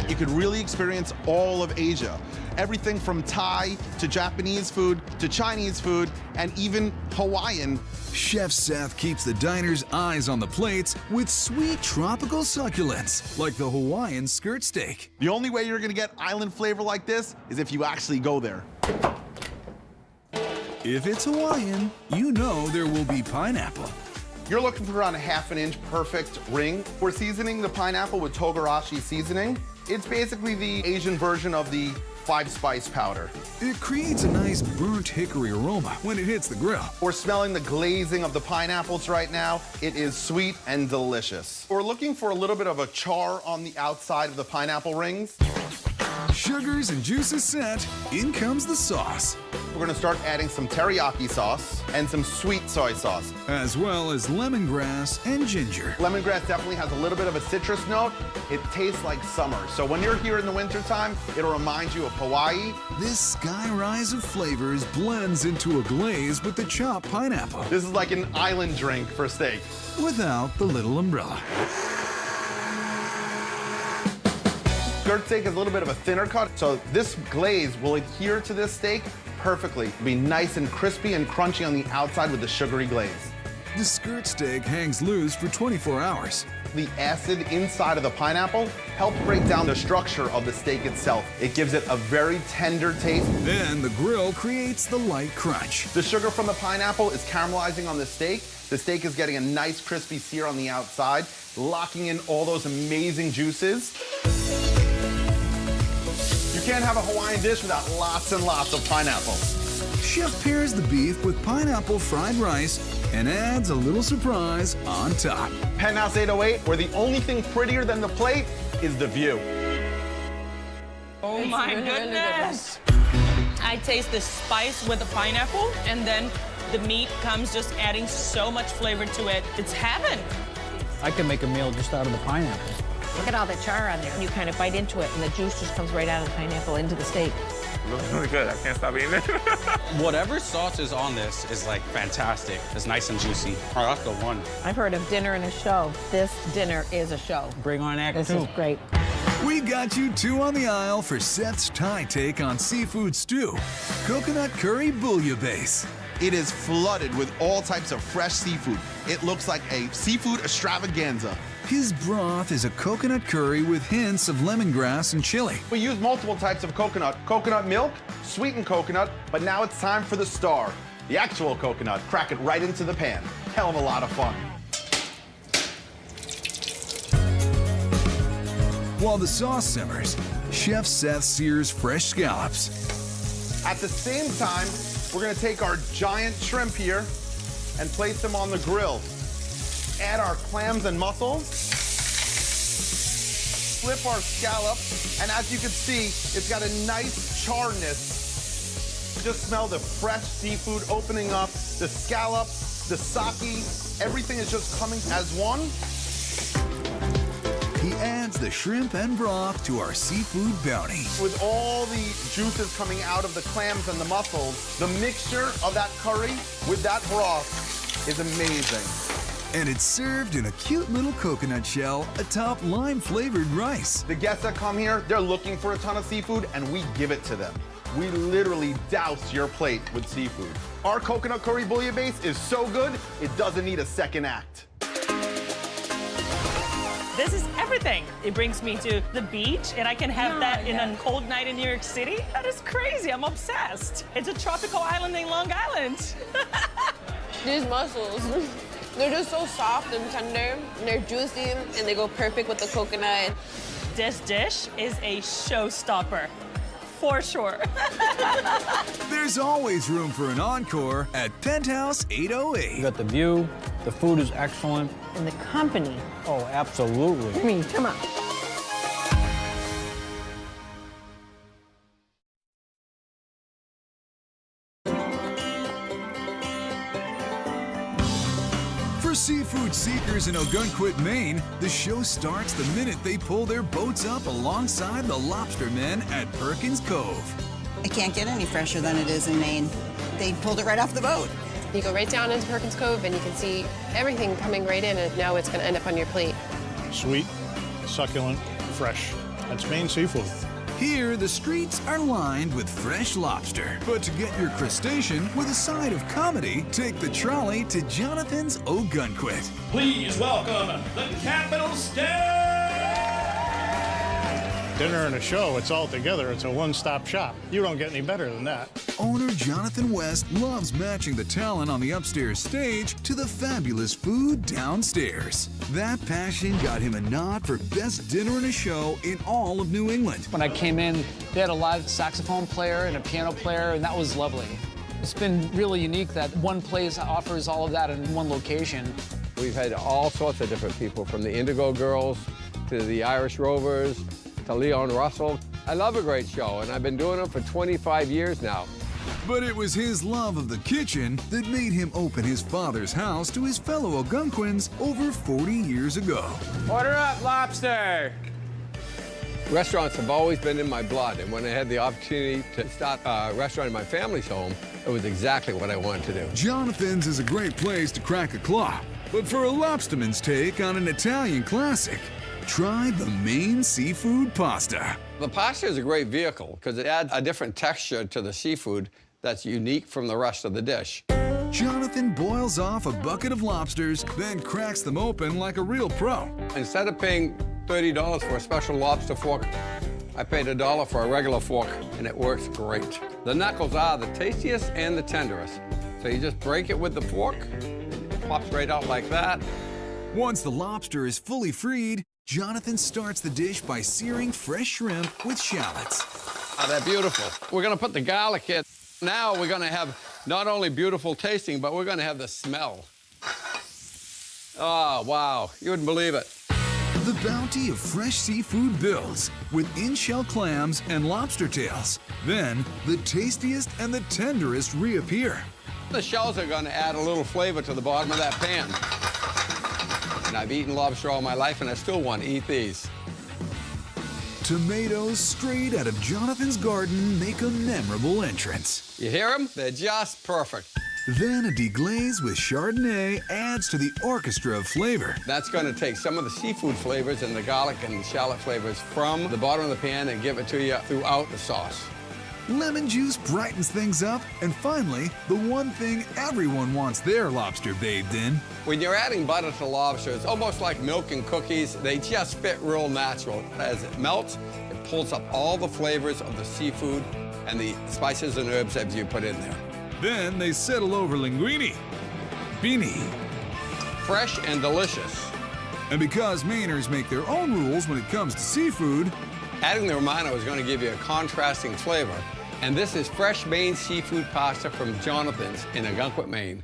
You could really experience all of Asia. Everything from Thai to Japanese food to Chinese food and even Hawaiian. Chef Seth keeps the diner's eyes on the plates with sweet tropical succulents, like the Hawaiian skirt steak. The only way you're gonna get island flavor like this is if you actually go there. If it's Hawaiian, you know there will be pineapple. You're looking for around a ½ inch perfect ring. We're seasoning the pineapple with togarashi seasoning. It's basically the Asian version of the 5-spice powder. It creates a nice burnt hickory aroma when it hits the grill. We're smelling the glazing of the pineapples right now. It is sweet and delicious. We're looking for a little bit of a char on the outside of the pineapple rings. Sugars and juices set, in comes the sauce. We're gonna start adding some teriyaki sauce and some sweet soy sauce. As well as lemongrass and ginger. Lemongrass definitely has a little bit of a citrus note. It tastes like summer. So when you're here in the wintertime, it'll remind you of Hawaii. This sky rise of flavors blends into a glaze with the chopped pineapple. This is like an island drink for steak. Without the little umbrella. Skirt steak is a little bit of a thinner cut, so this glaze will adhere to this steak perfectly. It'll be nice and crispy and crunchy on the outside with the sugary glaze. The skirt steak hangs loose for 24 hours. The acid inside of the pineapple helps break down the structure of the steak itself. It gives it a very tender taste. Then the grill creates the light crunch. The sugar from the pineapple is caramelizing on the steak. The steak is getting a nice crispy sear on the outside, locking in all those amazing juices. You can't have a Hawaiian dish without lots and lots of pineapple. Chef pairs the beef with pineapple fried rice and adds a little surprise on top. Penthouse 808, where the only thing prettier than the plate is the view. Oh my goodness. I taste the spice with the pineapple, and then the meat comes just adding so much flavor to it. It's heaven. I can make a meal just out of the pineapple. Look at all the char on there. You kind of bite into it, and the juice just comes right out of the pineapple into the steak. It looks really good. I can't stop eating it. Whatever sauce is on this is like fantastic. It's nice and juicy. All right, that's the one. I've heard of dinner and a show. This dinner is a show. Bring on act This two. is great. We got you 2 on the aisle for Seth's Thai take on seafood stew. Coconut curry bouillabaisse. It is flooded with all types of fresh seafood. It looks like a seafood extravaganza. His broth is a coconut curry with hints of lemongrass and chili. We use multiple types of coconut. Coconut milk, sweetened coconut, but now it's time for the star. The actual coconut. Crack it right into the pan. Hell of a lot of fun. While the sauce simmers, Chef Seth sears fresh scallops. At the same time, we're gonna take our giant shrimp here and place them on the grill. Add our clams and mussels. Flip our scallop, and as you can see, it's got a nice charness. Just smell the fresh seafood opening up, the scallops, the sake, everything is just coming as one. He adds the shrimp and broth to our seafood bounty. With all the juices coming out of the clams and the mussels, the mixture of that curry with that broth is amazing. And it's served in a cute little coconut shell atop lime-flavored rice. The guests that come here, they're looking for a ton of seafood, and we give it to them. We literally douse your plate with seafood. Our coconut curry bouillabaisse is so good, it doesn't need a second act. This is everything. It brings me to the beach, and I can have that in a cold night in New York City. That is crazy. I'm obsessed. It's a tropical island in Long Island. These mussels, they're just so soft and tender, and they're juicy, and they go perfect with the coconut. This dish is a showstopper, for sure. There's always room for an encore at Penthouse 808. You got the view, the food is excellent. And the company. Oh, absolutely. I mean, come on. For seafood seekers in Ogunquit, Maine, the show starts the minute they pull their boats up alongside the lobstermen at Perkins Cove. It can't get any fresher than it is in Maine. They pulled it right off the boat. You go right down into Perkins Cove, and you can see everything coming right in, and now it's going to end up on your plate. Sweet, succulent, fresh. That's Maine seafood. Here, the streets are lined with fresh lobster. But to get your crustacean with a side of comedy, take the trolley to Jonathan's Ogunquit. Please welcome the Capital State! Dinner and a show, it's all together. It's a one-stop shop. You don't get any better than that. Owner Jonathan West loves matching the talent on the upstairs stage to the fabulous food downstairs. That passion got him a nod for best dinner and a show in all of New England. When I came in, they had a live saxophone player and a piano player, and that was lovely. It's been really unique that one place offers all of that in one location. We've had all sorts of different people, from the Indigo Girls to the Irish Rovers to Leon Russell. I love a great show, and I've been doing them for 25 years now. But it was his love of the kitchen that made him open his father's house to his fellow Algonquins over 40 years ago. Order up, lobster! Restaurants have always been in my blood, and when I had the opportunity to start a restaurant in my family's home, it was exactly what I wanted to do. Jonathan's is a great place to crack a claw, but for a lobsterman's take on an Italian classic, Try the Maine seafood pasta. The pasta is a great vehicle because it adds a different texture to the seafood that's unique from the rest of the dish. Jonathan boils off a bucket of lobsters, then cracks them open like a real pro. Instead of paying $30 for a special lobster fork, I paid $1 for a regular fork, and it works great. The knuckles are the tastiest and the tenderest. So you just break it with the fork, it pops right out like that. Once the lobster is fully freed, Jonathan starts the dish by searing fresh shrimp with shallots. Oh, they're beautiful. We're gonna put the garlic in. Now we're gonna have not only beautiful tasting, but we're gonna have the smell. Oh, wow, you wouldn't believe it. The bounty of fresh seafood builds with in-shell clams and lobster tails. Then, the tastiest and the tenderest reappear. The shells are gonna add a little flavor to the bottom of that pan. And I've eaten lobster all my life, and I still want to eat these. Tomatoes straight out of Jonathan's garden make a memorable entrance. You hear them? They're just perfect. Then a deglaze with Chardonnay adds to the orchestra of flavor. That's going to take some of the seafood flavors and the garlic and the shallot flavors from the bottom of the pan and give it to you throughout the sauce. Lemon juice brightens things up. And finally, the one thing everyone wants their lobster bathed in. When you're adding butter to lobster, it's almost like milk and cookies. They just fit real natural. As it melts, it pulls up all the flavors of the seafood and the spices and herbs that you put in there. Then they settle over linguine, beanie. Fresh and delicious. And because Mainers make their own rules when it comes to seafood, adding the Romano is going to give you a contrasting flavor. And this is fresh Maine seafood pasta from Jonathan's in Algonquin, Maine.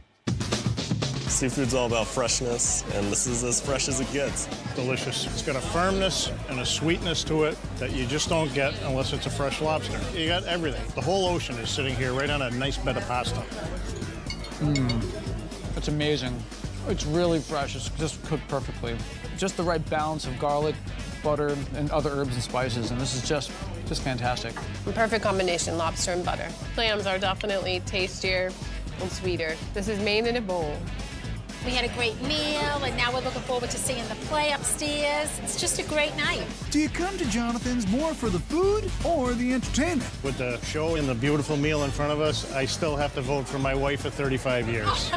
Seafood's all about freshness, and this is as fresh as it gets. Delicious. It's got a firmness and a sweetness to it that you just don't get unless it's a fresh lobster. You got everything. The whole ocean is sitting here right on a nice bed of pasta. It's amazing. It's really fresh. It's just cooked perfectly. Just the right balance of garlic, butter, and other herbs and spices, and this is just fantastic. Perfect combination, lobster and butter. Clams are definitely tastier and sweeter. This is Maine in a bowl. We had a great meal, and now we're looking forward to seeing the play upstairs. It's just a great night. Do you come to Jonathan's more for the food or the entertainment? With the show and the beautiful meal in front of us, I still have to vote for my wife for 35 years.